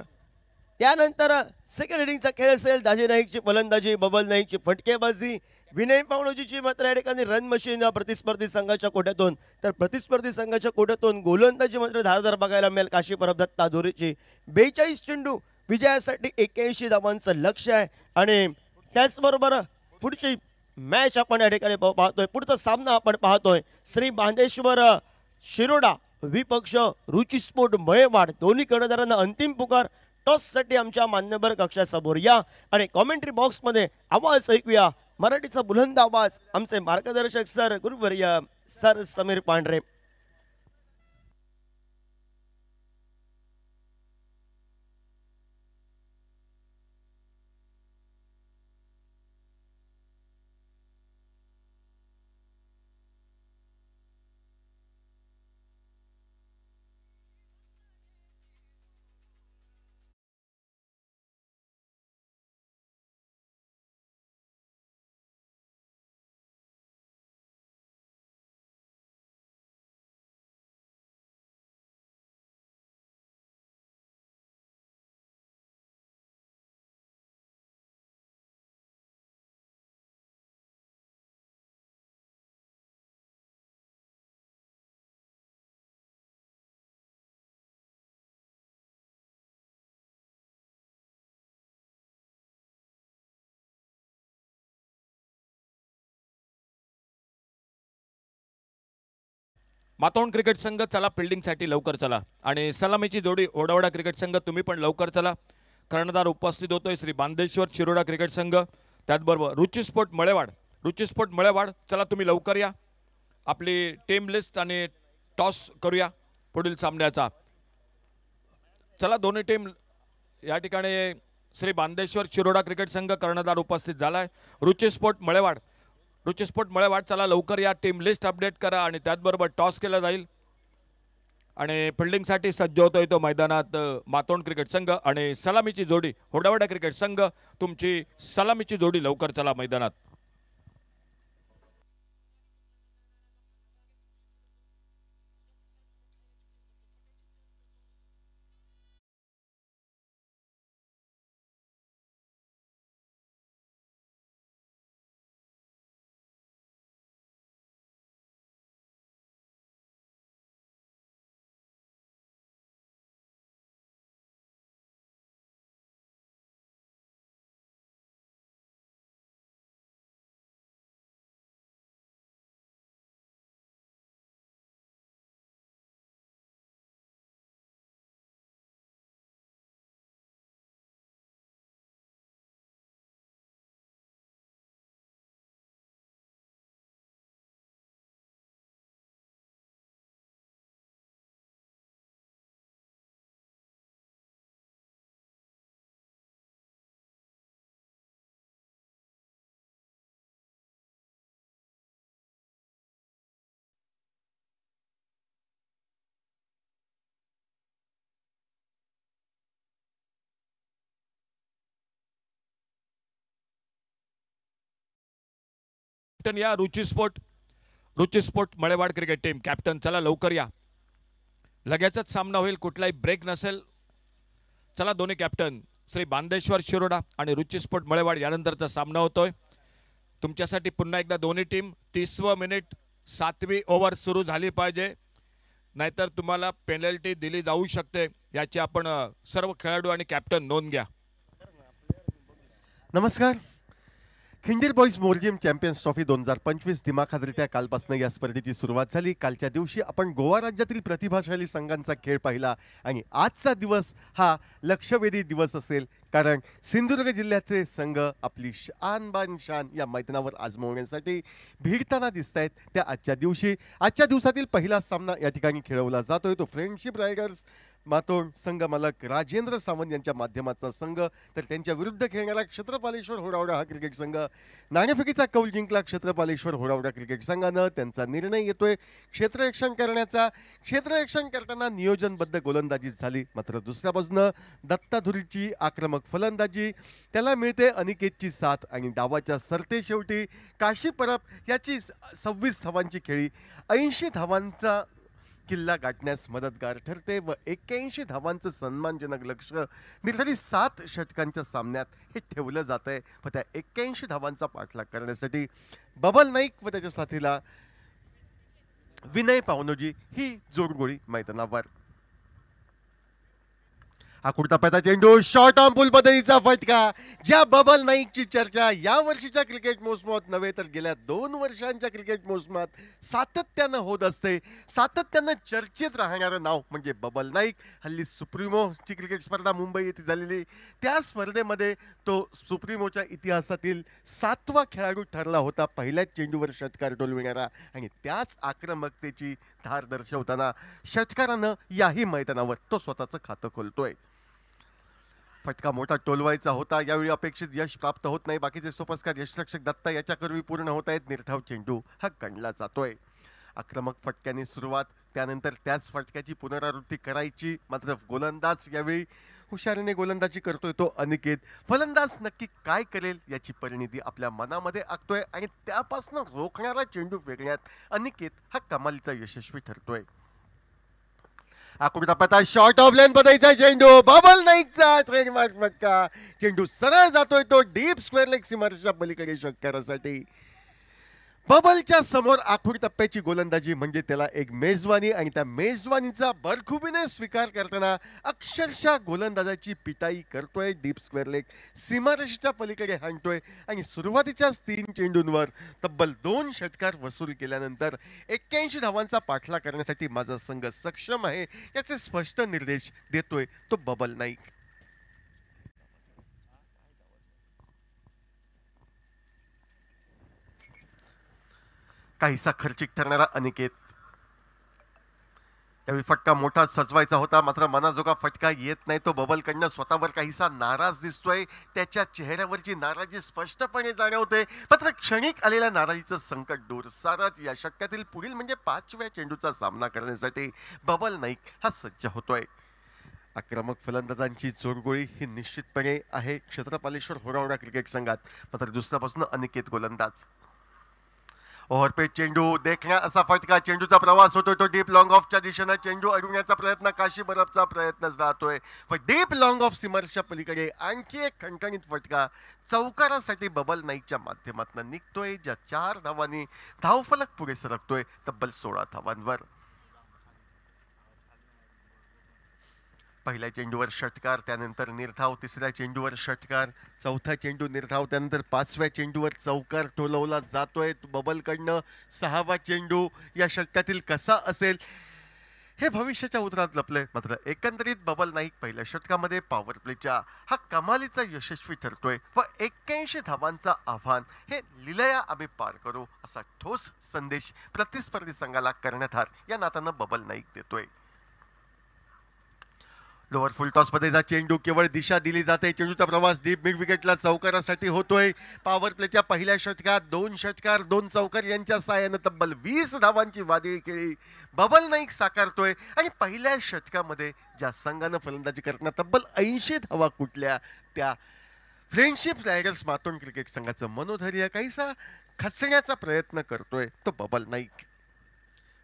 त्यानंतर सेकंड इनिंगचा खेळ असेल. दाजी नाईकची फलंदाजी, बबन नाईकची फटकेबाजी, विनय पावणोजीची मात्र या ठिकाणी रन मशीन प्रतिस्पर्धी संघाच्या कोट्यातून, तर प्रतिस्पर्धी संघाच्या कोट्यातून गोलंदाजी मात्र धारदार बघायला मिळेल काशी परब दत्ता दोरीची. 42 चेंडू विजयासाठी 81 धावांचं लक्ष्य आहे. आणि त्याचबरोबर पुढची मॅच आपण या ठिकाणी पाहतोय. पुढचा सामना आपण पाहतोय श्री बांधेश्वर शिरोडा विपक्ष रुचिस्पोर्ट मळेवाड. दोन्ही कर्णधारांना अंतिम पुकार. टॉससाठी आमच्या मान्यवर कक्षासमोर या आणि कॉमेंट्री बॉक्समध्ये आवाज ऐकूया. मराठीचा बुलंद आवाज आमचे मार्गदर्शक सर गुरुवर्य सर समीर पांढरे. मातोंड क्रिकेट संघ चला फिल्डिंगसाठी लवकर चला. आणि सलामीची जोडी ओडावडा क्रिकेट संघ तुम्ही पण लवकर चला. कर्णधार उपस्थित होतोय श्री बांधेश्वर शिरोडा क्रिकेट संघ. त्याचबरोबर रुचिस्पोर्ट मळेवाड चला तुम्ही लवकर या. आपली टीम लिस्ट आणि टॉस करूया पुढील सामन्याचा. चला दोन्ही टीम या ठिकाणी श्री बांधेश्वर शिरोडा क्रिकेट संघ कर्णधार उपस्थित झालाय. रुचिस्पोर्ट मळेवाड चला लवकर या. टीम लिस्ट अपडेट करा आणि त्याचबरोबर टॉस केला जाईल. आणि फिल्डिंगसाठी सज्ज होतोय तो मैदानात मातोंड क्रिकेट संघ. आणि सलामीची जोडी होडावडा क्रिकेट संघ, तुमची सलामीची जोडी लवकर चला मैदानात. कॅप्टन या रुचिस्पोर्ट मळेवाड क्रिकेट टीम. कॅप्टन चला लवकर या. लगेचच सामना होईल, कुठलाही ब्रेक नसेल. चला दोन्ही कॅप्टन श्री बांधेश्वर शिरोडा आणि रुचिस्पोर्ट मळेवाड यानंतरचा सामना होतोय तुमच्यासाठी. पुन्हा एकदा दोन्ही टीम 30वे मिनिट 7वी ओव्हर सुरू झाली पाहिजे, नाहीतर तुम्हाला पेनल्टी दिली जाऊ शकते. याची आपण सर्व खेळाडू आणि कॅप्टन नोंद घ्या. नमस्कार. खिंडीर बॉईज मोरजिम चॅम्पियन्स ट्रॉफी 2025 दिमाखातरित्या कालपासून या स्पर्धेची सुरुवात झाली. कालच्या दिवशी आपण गोवा राज्यातील प्रतिभाशाली संघांचा खेळ पाहिला आणि आजचा दिवस हा लक्षवेधी दिवस असेल, कारण सिंधुदुर्ग जिल्ह्याचे संघ आपली शान बान शान या मैदानावर आजमावण्यासाठी भिडताना दिसत आहेत. त्या आजच्या दिवसातील पहिला सामना या ठिकाणी खेळवला जातोय. तो फ्रेंडशिप रायडर्स मातोंड संघ मालक राजेंद्र सावंत यांच्या माध्यमाचा संघ, तर त्यांच्या विरुद्ध खेळणारा क्षेत्रपालेश्वर होडावडा हा क्रिकेट संघ. नाणेफेकीचा कौल जिंकला क्षेत्रपालेश्वर होडावडा क्रिकेट संघानं. त्यांचा निर्णय येतोय क्षेत्ररक्षण करण्याचा. क्षेत्ररक्षण करताना नियोजनबद्ध गोलंदाजी झाली, मात्र दुसऱ्या बाजूनं दत्ताधुरीची आक्रमक फलंदाजी, त्याला मिळते अनिकेतची साथ आणि डावाच्या सरते शेवटी काशी परब याची 26 धावांची खेळी 80 धावांचा किल्ला गाठण्यास मदतगार ठरते व 81 धावांचं सन्मानजनक लक्ष निर्धारित 7 षटकांच्या सामन्यात हे ठेवलं जात आहे. व त्या 81 धावांचा पाठलाग करण्यासाठी बबल नाईक व त्याच्या साथीला विनय पावनोजी ही जोडगोळी मैदानावर. हा कुर्तापॅचा चेंडू शॉर्ट ऑन पुल पद्धतीचा फटका. ज्या बबल नाईकची चर्चा या वर्षीच्या क्रिकेट मोसमात नव्हे तर गेल्या 2 वर्षांच्या क्रिकेट मोसमात सातत्यानं होत असते, सातत्यानं चर्चेत राहणारं नाव म्हणजे बबल नाईक. हल्ली सुप्रीमोची क्रिकेट स्पर्धा मुंबई येथे झालेली, त्या स्पर्धेमध्ये तो सुप्रीमोच्या इतिहासातील 7वा खेळाडू ठरला होता, पहिल्याच चेंडूवर षटकार टोलविणारा. आणि त्याच आक्रमकतेची धार दर्शवताना षटकारानं याही मैदानावर तो स्वतःचं खातं खोलतोय. फटका मोठा टोलवायचा होता, यावेळी अपेक्षित यश प्राप्त होत नाही. बाकीचे सोपस्कार यशरक्षक दत्ता याच्याकरवी पूर्ण होत आहेत. निर्धाव चेंडू हा गणला जातोय. आक्रमक फटक्याने सुरुवात, त्यानंतर त्याच फटक्याची पुनरावृत्ती करायची, मात्र गोलंदाज यावेळी हुशारीने गोलंदाजी करतोय तो अनिकेत. फलंदाज नक्की काय करेल याची परिणिती आपल्या मनामध्ये आखतोय आणि त्यापासून रोखणारा चेंडू फेकण्यात अनिकेत हा कमालीचा यशस्वी ठरतोय. आकुडतापता शॉर्ट ऑफ लेन पदायचा चेंडू बबल नाईकचा ट्रेडमार्क फटका. चेंडू सरळ जातोय तो डीप स्क्वेअर लेग सीमारेषेच्या पलीकडे षटकारासाठी. बबलच्या समोर आखूड टप्प्याची गोलंदाजी म्हणजे त्याला एक मेजवानी, आणि त्या मेजवानीचा बरखुबीने स्वीकार करताना अक्षरशः गोलंदाजाची पिटाई करतोय. डीप स्क्वेअर लेग सीमारेषेच्या पलीकडे हाणतोय आणि सुरुवातीच्याच 3 चेंडूंवर तब्बल 2 षटकार वसूल केल्यानंतर 81 धावांचा पाठलाग करण्यासाठी माझा संघ सक्षम आहे याचे स्पष्ट निर्देश देतोय तो बबल नाईक. काहीसा खर्चिक ठरणारा अनिकेत. त्यावेळी फटका मोठा सजवायचा होता, मात्र मनाजोगा फटका येत नाही. तो बबलकडनं स्वतःवर काहीसा नाराज दिसतोय. त्याच्या चेहऱ्यावरची नाराजी स्पष्टपणे जाणवते, मात्र क्षणिक आलेल्या नाराजीचं संकट दूर सारत या षटकातील पुढील म्हणजे 5व्या चेंडूचा सामना करण्यासाठी बबल नाईक हा सज्ज होतोय. आक्रमक फलंदाजांची जोडगोळी ही निश्चितपणे आहे क्षेत्रपालेश्वर होडावडा क्रिकेट संघात, मात्र दुसऱ्यापासून अनिकेत गोलंदाज. ओव्हरपेच चेंडू देखण्या असा फटका. चेंडूचा प्रवास होतोय तो डीप लॉंग ऑफच्या दिशेनं. चेंडू अडवण्याचा प्रयत्न, काशी बरफचा प्रयत्न जातोय, पण डीप लॉंग ऑफ सीमारेषेच्या पलीकडे आणखी एक खणखणीत फटका चौकारासाठी बबल नाईकच्या माध्यमातून निघतोय, ज्या 4 धावांनी धावफलक पुढे सरकतोय तब्बल 16 धावांवर. पहिल्या चेंडूवर षटकार, त्यानंतर निर्धाव, तिसऱ्या चेंडूवर षटकार, चौथा चेंडू निर्धाव, त्यानंतर 5व्या चेंडूवर चौकार टोलवला जातोय बबलकडनं. 6वा चेंडू या षटकातील कसा असेल हे भविष्याच्या उतरात लपलंय, मात्र एकंदरीत बबल नाईक पहिल्या षटकामध्ये पॉवर प्लेच्या हा कमालीचा यशस्वी ठरतोय व 81 धावांचा आव्हान हे लिलया आम्ही पार करू असा ठोस संदेश प्रतिस्पर्धी संघाला कर्णधार या नात्यानं बबल नाईक देतोय. लोअर फुल टॉस मध्ये चेंडू केवळ दिशा दिली जाते. चेंडूचा प्रवास डीप मिड विकेटला चौकारासाठी होतोय. पॉवर प्लेच्या पहिल्या षटकात 2 षटकार 2 चौकार यांच्या साहाय्यानं तब्बल 20 धावांची वादळी खेळी बबल नाईक साकारतोय. आणि पहिल्या षटकामध्ये ज्या संघानं फलंदाजी करताना तब्बल 80 धावा कुठल्या, त्या फ्रेंडशिप रायडर्स मातोंड क्रिकेट संघाचं मनोधैर्य काहीसा खचण्याचा प्रयत्न करतोय तो Babal Naik.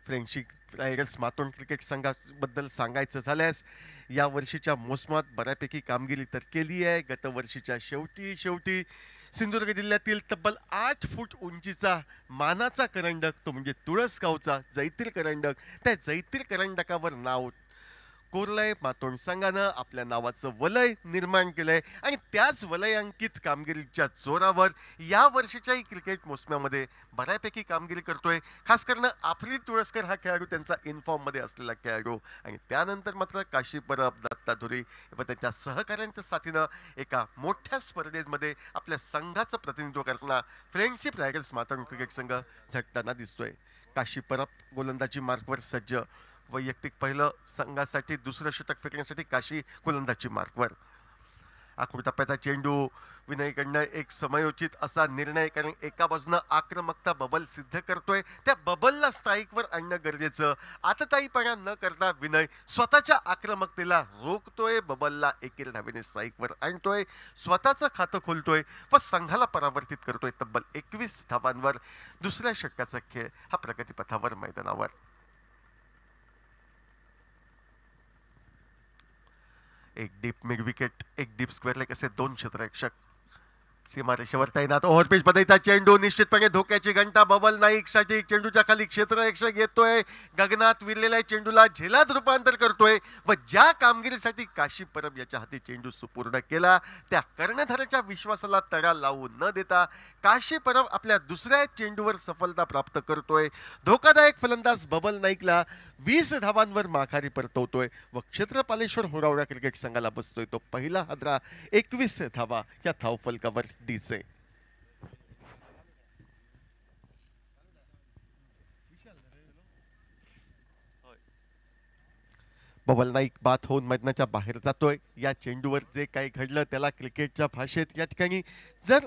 Friendship riders Matond cricket संघाबद्दल सांगायचं झाल्यास या वर्षीच्या मोसमात बऱ्यापैकी कामगिरी तर केली आहे. गत वर्षीच्या शेवटी सिंधुदुर्ग जिल्ह्यातील तब्बल 8 फूट उंचीचा मानाचा करंडक तो म्हणजे तुळसगावचा जैतील करंडक, त्या जैतील करंडकावर नाव कोरलंय, मातोंड संघानं आपल्या नावाचं वलय निर्माण केलंय आणि त्याच वलयांकित कामगिरीच्या जोरावर या वर्षीच्याही क्रिकेट मोसमामध्ये बऱ्यापैकी कामगिरी करतोय. खास करून आफ्रिदी तुळसकर हा खेळाडू त्यांचा इनफॉर्म मध्ये असलेला खेळाडू आणि त्यानंतर मात्र काशी परब, दत्ता धुरी व त्यांच्या सहकाऱ्यांच्या साथीनं एका मोठ्या स्पर्धेमध्ये आपल्या संघाचं प्रतिनिधित्व करताना फ्रेंडशिप रायडर्स मातोंड क्रिकेट संघ झटताना दिसतोय. काशी परब गोलंदाजी मार्कवर सज्ज, वैयक्तिक पहिलं, संघासाठी दुसरं षटक फेकण्यासाठी काशी गोलंदाजी मार्कवर. आखूड टप्प्याचा चेंडू विनयकडनं एक समयोचित असा निर्णय, कारण एका बाजूनं आक्रमकता बबल सिद्ध करतोय, त्या बबलला स्ट्राईकवर आणणं गरजेचं. आतताईपणा न करता विनय स्वतःच्या आक्रमकतेला रोखतोय, बबलला एकेरी धावेने स्ट्राईकवर आणतोय, स्वतःचं खातं खोलतोय व संघाला परावर्तित करतोय. तब्बल 21 धावांवर दुसऱ्या षटकाचा खेळ हा प्रगतीपथावर मैदानावर. एक डीप मिड विकेट, एक डीप स्क्वेअर लेग असे दोन क्षेत्ररक्षक सीमारेषेवर तैनात. ओव्हरपिच पद्धतीचा चेंडू, निश्चितपणे धोक्याची घंटा बबल नाईकसाठी. चेंडूच्या खाली क्षेत्ररक्षक येतोय, गगनात विरलेल्या चेंडूला झेलात रूपांतर करतोय व ज्या कामगिरीसाठी काशी परब याच्या हाती चेंडू सुपूर्द केला त्या कर्णधाराच्या विश्वासाला तडा लावू न देता काशी परब आपल्या दुसऱ्या चेंडूवर सफलता प्राप्त करतोय. धोकादायक फलंदाज बबल नाईकला 20 धावांवर माघारी परतवतोय व क्षेत्रपालेश्वर होरावडा क्रिकेट संघाला बसतोय तो पहिला हादरा. 21 धावा या धावफलकावर डीचे. बबल नाईक बाद होऊन मैदानाच्या बाहेर जातोय. या चेंडूवर जे काही घडलं त्याला क्रिकेटच्या भाषेत या ठिकाणी जर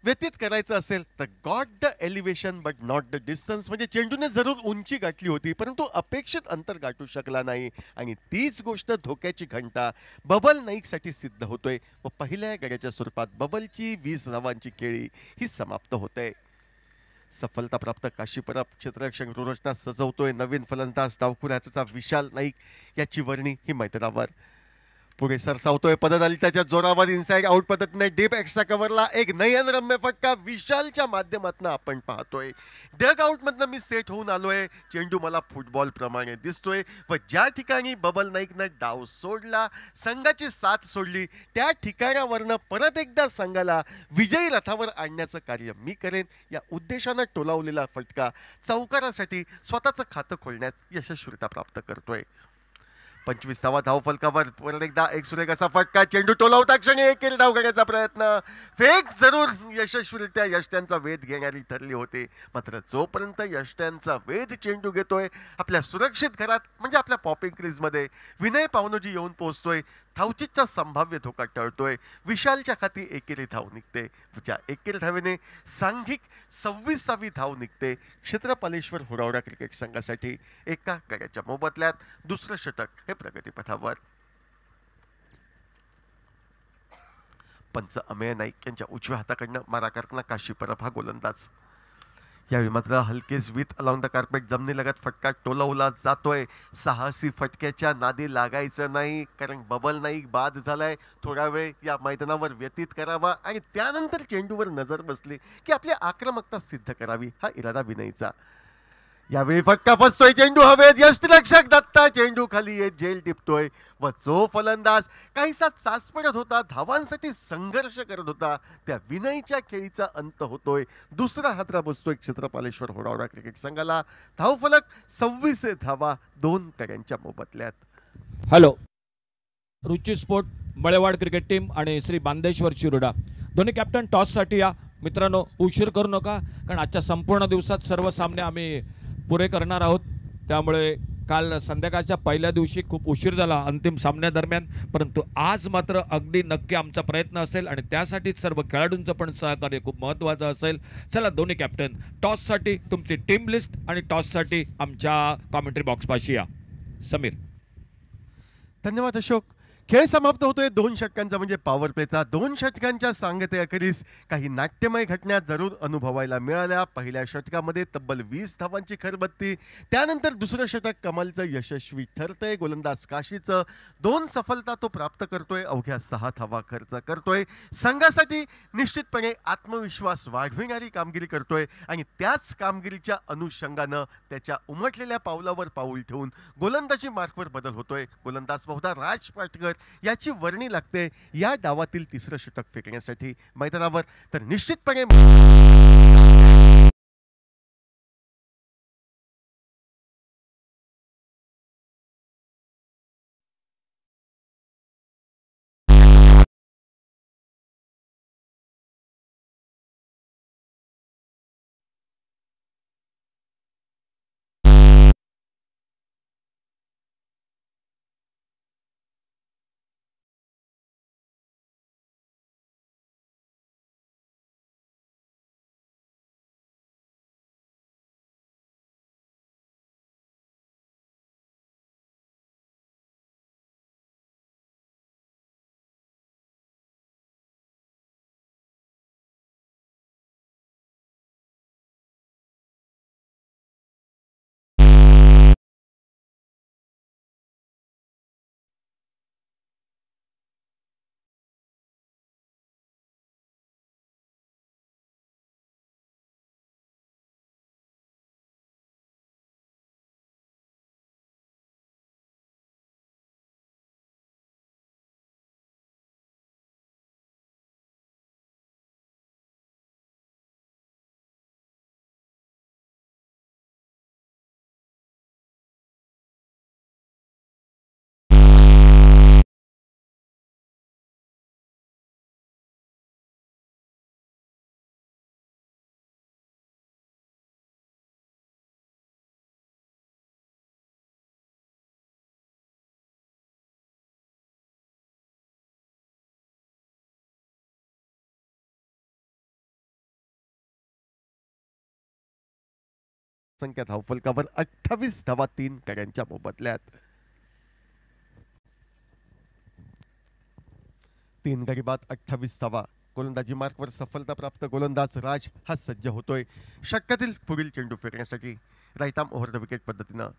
व्यतीत करायचं असेल तर got the elevation but not the distance, म्हणजे चेंडूने जरूर उंची गाठली होती परंतु अपेक्षित अंतर गाठू शकला नाही आणि तीच गोष्ट धोक्याची घंटा बबल नाईकसाठी सिद्ध होतोय व पहिल्या गड्याच्या स्वरूपात बबलची 20 धावांची खेळी ही समाप्त होते. सफलता प्राप्त काशी परब क्षेत्ररक्षक रूरचना सजवतोय. नवीन फलंदाज डावखुऱ्याचा विशाल नाईक याची वर्णी ही मैदानावर. पुढे सरसावतोय पददलिताच्या जोरावर इनसाइड आउट पद्धतीने डीप एक्स्ट्रा कव्हरला एक नयनरम्य फटका विशालच्या माध्यमातून आपण पाहतोय. डग आउट मधनं मी सेट होऊन आलोय, चेंडू मला फुटबॉल प्रमाणे दिसतोय व ज्या ठिकाणी बबल नाईकनं डाव सोडला, संघाची साथ सोडली, त्या ठिकाणावरनं परत एकदा संघाला विजयी रथावर आणण्याचं कार्य मी करेन या उद्देशानं टोलावलेला फटका चौकारासाठी स्वतःचं खातं खोलण्यात यशस्वीता प्राप्त करतोय. 25वा धावफलकावर परत एकदा एक सुरेख असा फटका, चेंडू टोलावता क्षणी एकेरी डाव घेण्याचा प्रयत्न, फेक जरूर यशस्वीरित्या यष्ट्यांचा वेध घेणारी ठरली होती. मात्र जोपर्यंत यष्ट्यांचा वेध चेंडू घेतोय आपल्या सुरक्षित घरात म्हणजे आपल्या पॉपिंग क्रीजमध्ये विनय पावनोजी येऊन पोहोचतोय, धावचीचा संभाव्य धोका टळतोय. विशालच्या खाती एकेरी धाव निघते, ज्या एकेरी धावेने सांघिक 26वी धाव निघते. क्षेत्रपालेश्वर होरावडा क्रिकेट संघासाठी एका गड्याच्या मोबदल्यात दुसरं षटक हे प्रगतीपथावर. पंच अमेय नाईक यांच्या उजव्या हाताकडनं मारा करताना काशी परब हा गोलंदाज. यावेळी मात्र हलकेच विथ अलाउन द कार्पेट जमिनीलगत फटका टोलवला जातोय. साहसी फटक्याच्या नादी लागायचं नाही, कारण बबल नाईक बाद झालाय. थोडा वेळ या मैदानावर व्यतीत करावा आणि त्यानंतर चेंडूवर नजर बसली की आपली आक्रमकता सिद्ध करावी हा इरादा विनयचा. यावेळी फटका फसतोय, चेंडू हवेत, यष्टिरक्षक दत्ता चेंडू खाली येत झेल टिपतोय व जो फलंदाज काहीसा चाचपडत होता, धावांसाठी संघर्ष करत होता, त्या विनयच्या खेळीचा अंत होतोय. दुसरा हादरा बसतोय क्षेत्रपालेश्वर होरावडा क्रिकेट संघाला. धावफलक 26 धावा 2 गड्यांच्या मोबदल्यात. हॅलो, रुची स्पोर्ट मळेवाड क्रिकेट टीम आणि श्री बांदेश्वर शिरोडा दोन्ही कॅप्टन टॉससाठी या. मित्रांनो, उशीर करू नका, कारण आजच्या संपूर्ण दिवसात सर्व सामने आम्ही पुरे करणार आहोत. त्यामुळे काल संध्याकाळच्या पहिल्या दिवशी खूप उशीर झाला अंतिम सामन्यादरम्यान, परंतु आज मात्र अगदी नक्की आमचा प्रयत्न असेल आणि त्यासाठीच सर्व खेळाडूंचं पण सहकार्य खूप महत्त्वाचं असेल. चला दोन्ही कॅप्टन, टॉससाठी तुमची टीम लिस्ट आणि टॉससाठी आमच्या कॉमेंट्री बॉक्सपाशी या. समीर. धन्यवाद अशोक. खेळ समाप्त होतोय 2 षटकांचा म्हणजे पॉवर प्लेचा. 2 षटकांच्या सांगते अखेरीस काही नाट्यमय घटना जरूर अनुभवायला मिळाल्या. पहिल्या षटकामध्ये तब्बल 20 धावांची खरबत्ती. त्यानंतर दुसरं षटक कमालचं यशस्वी ठरतंय. गोलंदाज काशीचं 2 सफलता तो प्राप्त करतोय. अवघ्या 6 धावा खर्च करतोय. संघासाठी निश्चितपणे आत्मविश्वास वाढविणारी कामगिरी करतोय आणि त्याच कामगिरीच्या अनुषंगानं त्याच्या उमटलेल्या पावलावर पाऊल ठेवून गोलंदाजी मार्कवर बदल होतोय. गोलंदाज बहुधा राज पाटकर याची वर्णी लागते या डावातील तिसरं षटक फेकण्यासाठी मैदानावर. तर निश्चितपणे संख्या धावफलकावर 28 धावा 3 गड्यांच्या मोबदल्यात. 3 गडी बाद 28 धावा. गोलंदाजी मार्कवर सफलता प्राप्त गोलंदाज राज हा सज्ज होतोय षटकातील पुढील चेंडू फेकण्यासाठी. Right arm over the wicket पद्धतीनं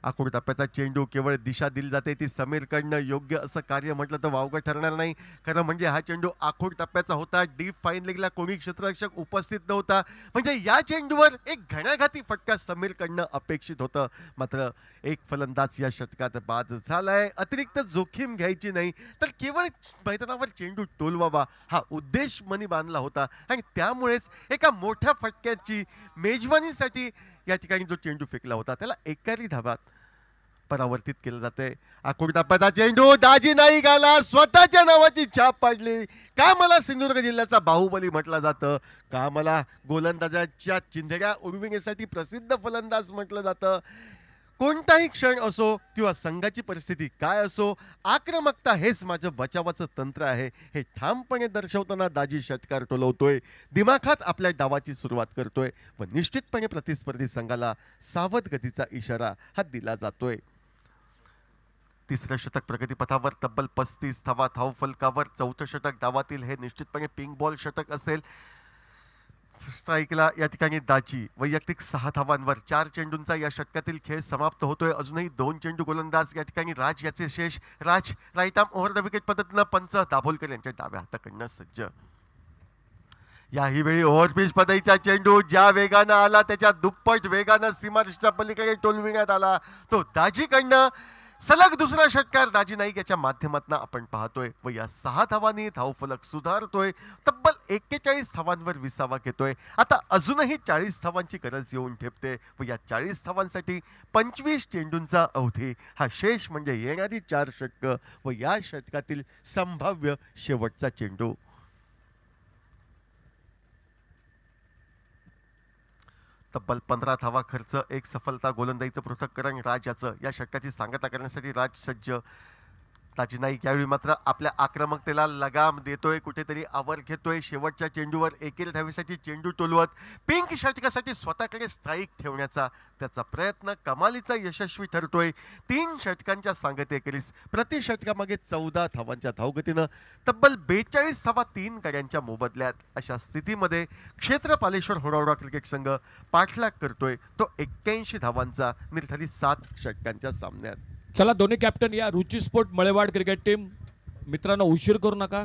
आखूड टप्प्याचा चेंडू केवळ दिशा दिली जाते ती समीरकडनं योग्य असं कार्य म्हटलं तर वावगं ठरणार नाही. खरं म्हणजे हा चेंडू आखूड टप्प्याचा होता. डीप फाईन लेगला कोणी क्षेत्ररक्षक उपस्थित नव्हता. म्हणजे या चेंडूवर एक घणाघाती फटका समीरकडनं अपेक्षित होतं. मात्र एक फलंदाज या षटकात बाद झालाय. अतिरिक्त जोखीम घ्यायची नाही तर केवळ मैदानावर चेंडू टोलवावा हा उद्देश मनी बांधला होता आणि त्यामुळेच एका मोठ्या फटक्याची मेजवानीसाठी या ठिकाणी जो चेंडू फेकला होता त्याला एकारी धावात परावर्तित केलं जाते. आखूड टप्प्याचा चेंडू दाजी नाईक आला. स्वतःच्या नावाची छाप पाडली. का मला सिंधुदुर्ग जिल्ह्याचा बाहुबली म्हटलं जातं. का मला गोलंदाजाच्या चिंधड्या उडविण्यासाठी प्रसिद्ध फलंदाज म्हटलं जातं. कोणताही क्षण असो किंवा संघाची परिस्थिती काय असो आक्रमकता हेच माझं बचावाचं तंत्र आहे हे ठामपणे दर्शवताना दाजी षटकार टोलवतोय. दिमाखात आपल्या डावाची सुरुवात करतोय व निश्चितपणे प्रतिस्पर्धी संघाला सावध गतीचा इशारा हा दिला जातोय. तिसरं षटक प्रगतीपथावर तब्बल 35 धावा धावफलकावर. चौथं षटक डावातील हे निश्चितपणे पिंक बॉल षटक असेल. स्ट्राईकला या ठिकाणी दाजी वैयक्तिक 6 धावांवर 4 चेंडूंचा या षटकातील खेळ समाप्त होतोय. अजूनही 2 चेंडू गोलंदाज या ठिकाणी राज याचे शेष. Raj right arm over the wicket पद्धतीनं पंच दाभोलकर यांच्या डाव्या हाताकडनं सज्ज. याही वेळी ओव्हरपिच पद्धतीचा चेंडू ज्या वेगानं आला त्याच्या दुप्पट वेगानं सीमारेषेच्या पलीकडे टोलविण्यात आला. तो दाजीकडनं सलग दुसरा षटकार दाजी नाईक याच्या माध्यमातून आपण पाहतोय व या 6 धावांनी धावफलक सुधारतोय. तब्बल 41 धावांवर विसावा घेतोय. आता अजूनही 40 धावांची गरज येऊन ठेपते व या 40 धावांसाठी 25 चेंडूंचा अवधी हा शेष म्हणजे येणारी 4 षटकं व या षटकातील संभाव्य शेवटचा चेंडू. तब्बल 15 धावा खर्च 1 सफलता गोलंदाजीचं पृथक्करण राज याचं या षटकाची सांगता करण्यासाठी राज सज्ज. ताजी नाईक यावेळी मात्र आपल्या आक्रमकतेला लगाम देतोय, कुठेतरी आवर घेतोय. शेवटच्या चेंडूवर एकेरी धावेसाठी चेंडू टोलवत पिंक षटकासाठी स्वतःकडे स्ट्राईक ठेवण्याचा त्याचा प्रयत्न कमालीचा यशस्वी ठरतोय. 3 षटकांच्या सांगतेखेरीज प्रति षटकामागे 14 धावांच्या धावगतीनं तब्बल 42 धावा 3 गड्यांच्या मोबदल्यात. अशा स्थितीमध्ये क्षेत्रपालेश्वर होरावडा क्रिकेट संघ पाठलाग करतोय तो 81 धावांचा निर्धारित 7 षटकांच्या सामन्यात. चला दोन्ही कॅप्टन या रुची स्पोर्ट मळेवाड क्रिकेट टीम. मित्रांनो, उशीर करू नका.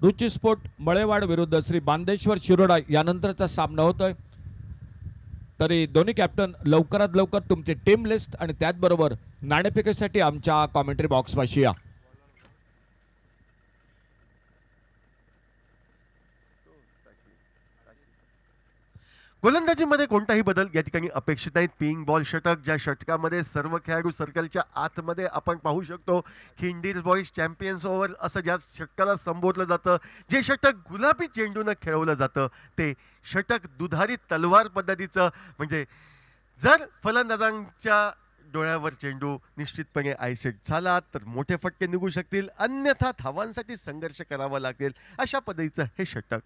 रुची स्पोर्ट मळेवाड विरुद्ध श्री बांदेश्वर शिरोडा यानंतरचा सामना होतोय. तरी दोन्ही कॅप्टन लवकरात लवकर तुमचे टीम लिस्ट आणि त्याचबरोबर नाणेफेकीसाठी आमच्या कॉमेंट्री बॉक्स पाशी या. गोलंदाजीमध्ये कोणताही बदल या ठिकाणी अपेक्षित नाहीत. पिंक बॉल षटक, ज्या षटकामध्ये सर्व खेळाडू सर्कलच्या आतमध्ये आपण पाहू शकतो. खिंडीर बॉईज चॅम्पियन्स ओव्हर असं ज्या षटकाला संबोधलं जातं, जे षटक गुलाबी चेंडूनं खेळवलं जातं ते षटक दुधारी तलवार पद्धतीचं. म्हणजे जर फलंदाजांच्या डोळ्यावर चेंडू निश्चितपणे आयसेट झाला तर मोठे फटके निघू शकतील, अन्यथा धावांसाठी संघर्ष करावा लागेल, अशा पद्धतीचं हे षटक.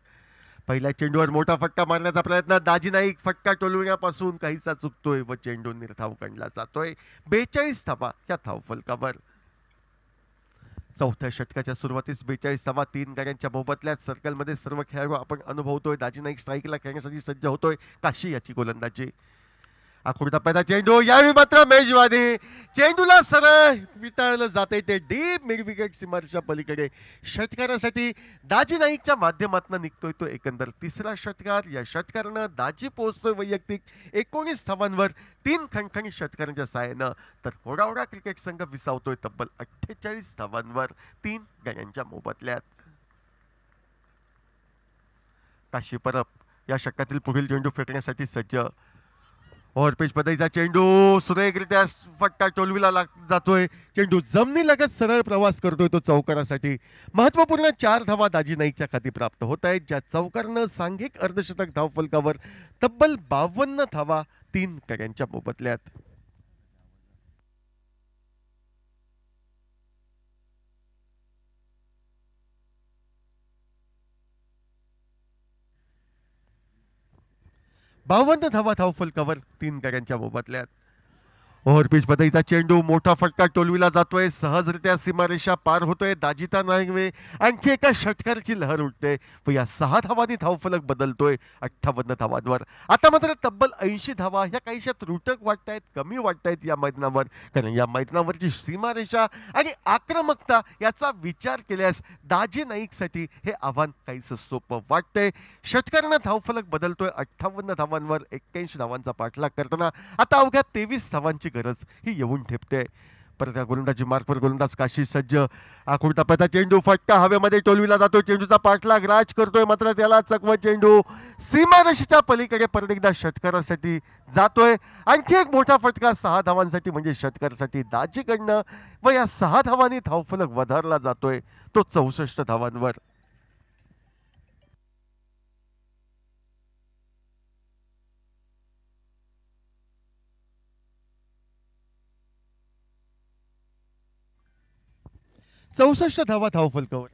पहिल्या चेंडूवर मोठा फटका मारण्याचा प्रयत्न, दाजी नाईक फटका टोलविण्यापासून काहीसा चुकतोय व चेंडू निर्धाव काढला जातोय. 42 धावा या धावफलकावर. चौथ्या षटकाच्या सुरुवातीस 42 धावा 3 गड्यांच्या मोबदल्यात सर्कलमध्ये सर्व खेळाडू आपण अनुभवतोय. दाजी नाईक स्ट्राईकला खेळण्यासाठी सज्ज होतोय. काशी याची गोलंदाजी. आखूड टप्प्याचा चेंडू, यावेळी मात्र मेजवानी. चेंडूला सरळ विटाळलं जाते ते डीप मिड विकेट सीमारेषा पलीकडे. षटकारासाठी दाजी नाईकच्या माध्यमातून निघतोय तो एकंदर 3रा षटकार. या षटकारानं दाजी पोहोचतोय वैयक्तिक 19 धावांवर 3 खणखणीत षटकारांच्या साहाय्यानं. तर होडावडा क्रिकेट संघ विसावतोय तब्बल 48 धावांवर 3 गड्यांच्या मोबदल्यात. काशी परब या षटकातील पुढील चेंडू फेकण्यासाठी सज्ज. ओव्हरपिच पद्धतीचा चेंडू सुरेखरित्या फटका टोलविला जातोय. चेंडू जमिनीलगत सरळ प्रवास करतोय तो चौकारासाठी. महत्वपूर्ण 4 धावा दाजी नाईकच्या खाती प्राप्त होत आहेत, ज्या चौकारनं सांघिक अर्धशतक धावफलकावर तब्बल 52 धावा 3 गड्यांच्या मोबदल्यात. बावन्न धावा धावफलकावर 3 गड्यांच्या मोबदल्यात. ओव्हरपिच पद्धतीचा चेंडू, मोठा फटका टोलविला जातोय, सहजरित्या सीमारेषा पार होतोय. दाजिता नाईकवे आणखी एका षटकाराची लहर उठते व या 6 धावांनी धावफलक बदलतोय 58 धावांवर. आता मात्र तब्बल 80 धावा ह्या काहीशा त्रुटक वाटतायत, कमी वाटतायत या मैदानावर. कारण या मैदानावरची सीमारेषा आणि आक्रमकता याचा विचार केल्यास दाजी नाईकसाठी हे आव्हान काहीसं सोपं वाटतंय. षटकारानं धावफलक बदलतोय 58 धावांवर 81 धावांचा पाठलाग करताना आता अवघ्या 23 धावांची गरज ही येऊन ठेपते. परत या गोलंदाजी मार्फत गोलंदाज काशी सज्ज. आखूड टप्प्याचा चेंडू, फटका हवेमध्ये टोलविला जातो. चेंडूचा पाठलाग राज करतोय, मात्र त्याला चकवत चेंडू सीमारेषेच्या पलीकडे परत एकदा षटकारासाठी जातोय. आणखी एक मोठा फटका 6 धावांसाठी म्हणजे षटकारासाठी दाजीकडनं व या 6 धावांनी धावफलक वधारला जातोय तो 64 धावांवर. धावा धावफलकावर.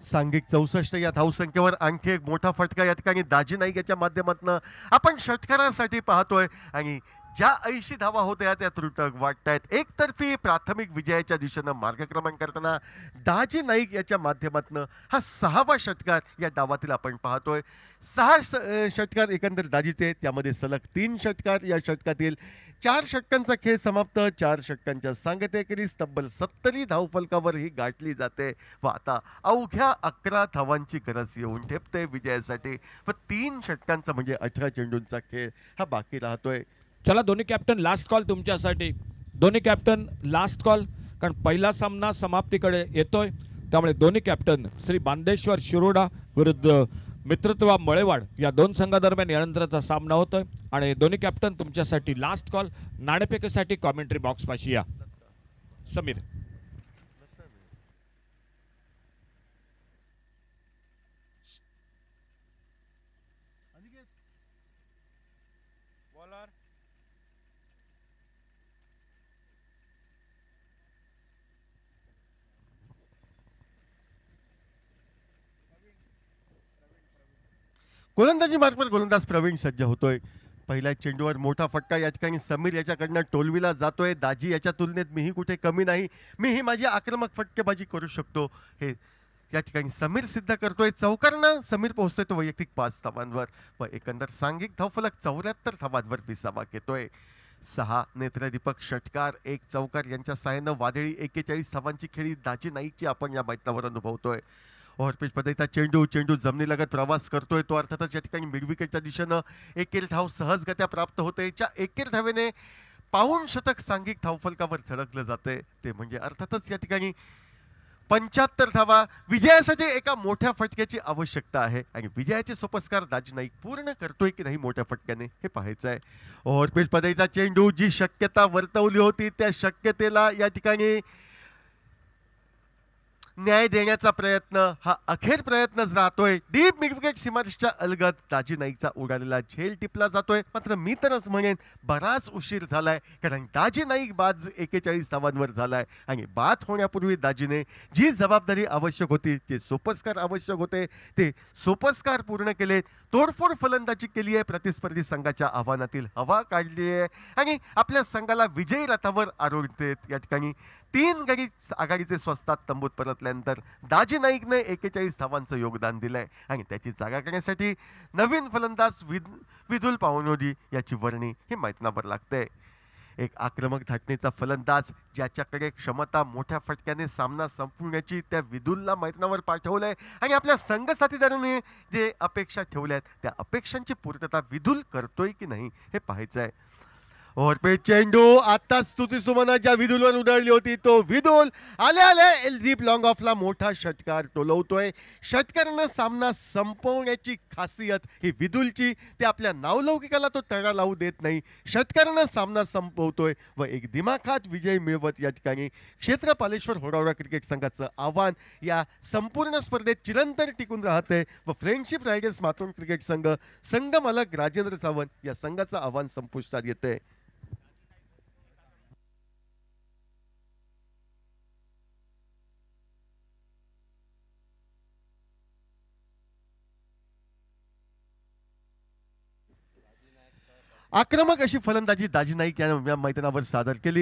सांघिक 64 या धावसंख्येवर आणखी एक मोठा फटका या ठिकाणी दाजी नाईक याच्या माध्यमातून आपण षटकारासाठी पाहतोय. आणि ज्या 80 धावा होत्या त्या त्रुटक वाटतायत. एकतर्फी प्राथमिक विजयाच्या दिशेनं मार्गक्रमण करताना दाजी नाईक याच्या माध्यमातून हा 6वा षटकार या डावातील आपण पाहतोय. 6 षटकार एकंदर दाजीचे, त्यामध्ये सलग 3 षटकार. या षटकातील 4 षटकांचा खेळ समाप्त. 4 षटकांच्या सांगतेखेरीज तब्बल 70 धावफलकावर ही गाठली जाते व आता अवघ्या 11 धावांची गरज येऊन ठेपते विजयासाठी व 3 षटकांचा म्हणजे 18 चेंडूंचा खेळ हा बाकी राहतोय. चला दोन्ही कॅप्टन लास्ट कॉल तुमच्यासाठी. दोन्ही कॅप्टन लास्ट कॉल, कारण पहिला सामना समाप्तीकडे येतोय. त्यामुळे दोन्ही कॅप्टन श्री बांदेश्वर शिरोडा विरुद्ध मित्रत्वा मळेवाड या 2 संघादरम्यान यानंतरचा सामना होतोय. आणि दोन्ही कॅप्टन तुमच्यासाठी लास्ट कॉल. नाणेफेकीसाठी कॉमेंट्री बॉक्स पाशी या. समीर. गोलंदाजी मार्फत गोलंदाज प्रवीण सज्ज होतोय. पहिल्या चेंडूवर मोठा फटका या ठिकाणी समीर याच्याकडनं टोलविला जातोय. दाजी याच्या तुलनेत मीही कुठे कमी नाही, मीही माझी आक्रमक फटकेबाजी करू शकतो हे या ठिकाणी समीर सिद्ध करतोय. चौकारानं समीर पोहोचतोय तो वैयक्तिक 5 धावांवर व एकंदर सांघिक धावफलक 74 धावांवर विसावा घेतोय. 6 नेत्रदीपक षटकार 1 चौकार यांच्या सहाय्यानं वादळी 41 धावांची खेळी दाजी नाईकची आपण या मैदानावर अनुभवतोय. ओव्हरपिच पद्धतीचा चेंडू जमिनीलगत प्रवास करतोय. तो अर्थातच या ठिकाणी मिड विकेटच्या दिशेनं एकेरी धाव सहजगत्या प्राप्त होते. च्या एकेरी धावेने पाऊण शतक सांघिक धावफलकावर झळकलं जाते. ते म्हणजे अर्थातच या ठिकाणी 75 धावा विजयासाठी एका मोठ्या फटक्याची आवश्यकता आहे आणि विजयाचे सोपस्कार दाजी नाईक पूर्ण करतोय की नाही मोठ्या फटक्याने हे पाहायचं आहे. ओव्हरपिच पद्धतीचा चेंडू जी शक्यता वर्तवली होती त्या शक्यतेला या ठिकाणी न्याय देण्याचा प्रयत्न हा अखेर प्रयत्नच राहतोय. डीप मिड विकेट सीमारेषच्या अलगद दाजी नाईकचा उडालेला झेल टिपला जातोय. मात्र मी तरच म्हणेन बराच उशीर झालाय, कारण दाजी नाईक बाद 41 धावांवर झालाय आणि बाद होण्यापूर्वी दाजीने जी जबाबदारी आवश्यक होती, जे सोपस्कार आवश्यक होते ते सोपस्कार पूर्ण केले. तोडफोड फलंदाजी केली आहे, प्रतिस्पर्धी संघाच्या आव्हानातील हवा काढली आहे आणि आपल्या संघाला विजयी रथावर आरोळतेत. या ठिकाणी 3 गडी आघाडीचे स्वस्तात तंबूत परतल्यानंतर दाजी नाईकने 41 धावांचं योगदान दिलंय आणि त्याची जागा करण्यासाठी नवीन फलंदाज विदुल पावनोदी याची वर्णी ही मैदानावर लागते. एक आक्रमक धाटणीचा फलंदाज ज्याच्याकडे क्षमता मोठ्या फटक्याने सामना संपवण्याची त्या विदुलला मैदानावर पाठवलंय आणि आपल्या संघ साथीदारांनी जे अपेक्षा ठेवल्या आहेत त्या अपेक्षांची पूर्तता विदुल करतोय की नाही हे पाहायचं आहे. ओव्हरपिच चेंडू आताच स्तुती सुमना ज्या विदुलवर उधळली होती तो विदुल आले डीप लॉंग ऑफला मोठा षटकार टोलवतोय. षटकारानं सामना संपवण्याची खासियत ही विदुलची. ते आपल्या नावलौकिकाला तो तडा लावू देत नाही. षटकारानं सामना संपवतोय व एक दिमाखात विजय मिळवत या ठिकाणी क्षेत्रपालेश्वर होडावडा क्रिकेट संघाचं आव्हान या संपूर्ण स्पर्धेत चिरंतन टिकून राहते व फ्रेंडशिप रायडर्स मातोंड क्रिकेट संघ मालक राजेंद्र सावंत या संघाचं आव्हान संपुष्टात येते. आक्रमक अशी फलंदाजी दाजी नाईक या मैदानावर सादर केली.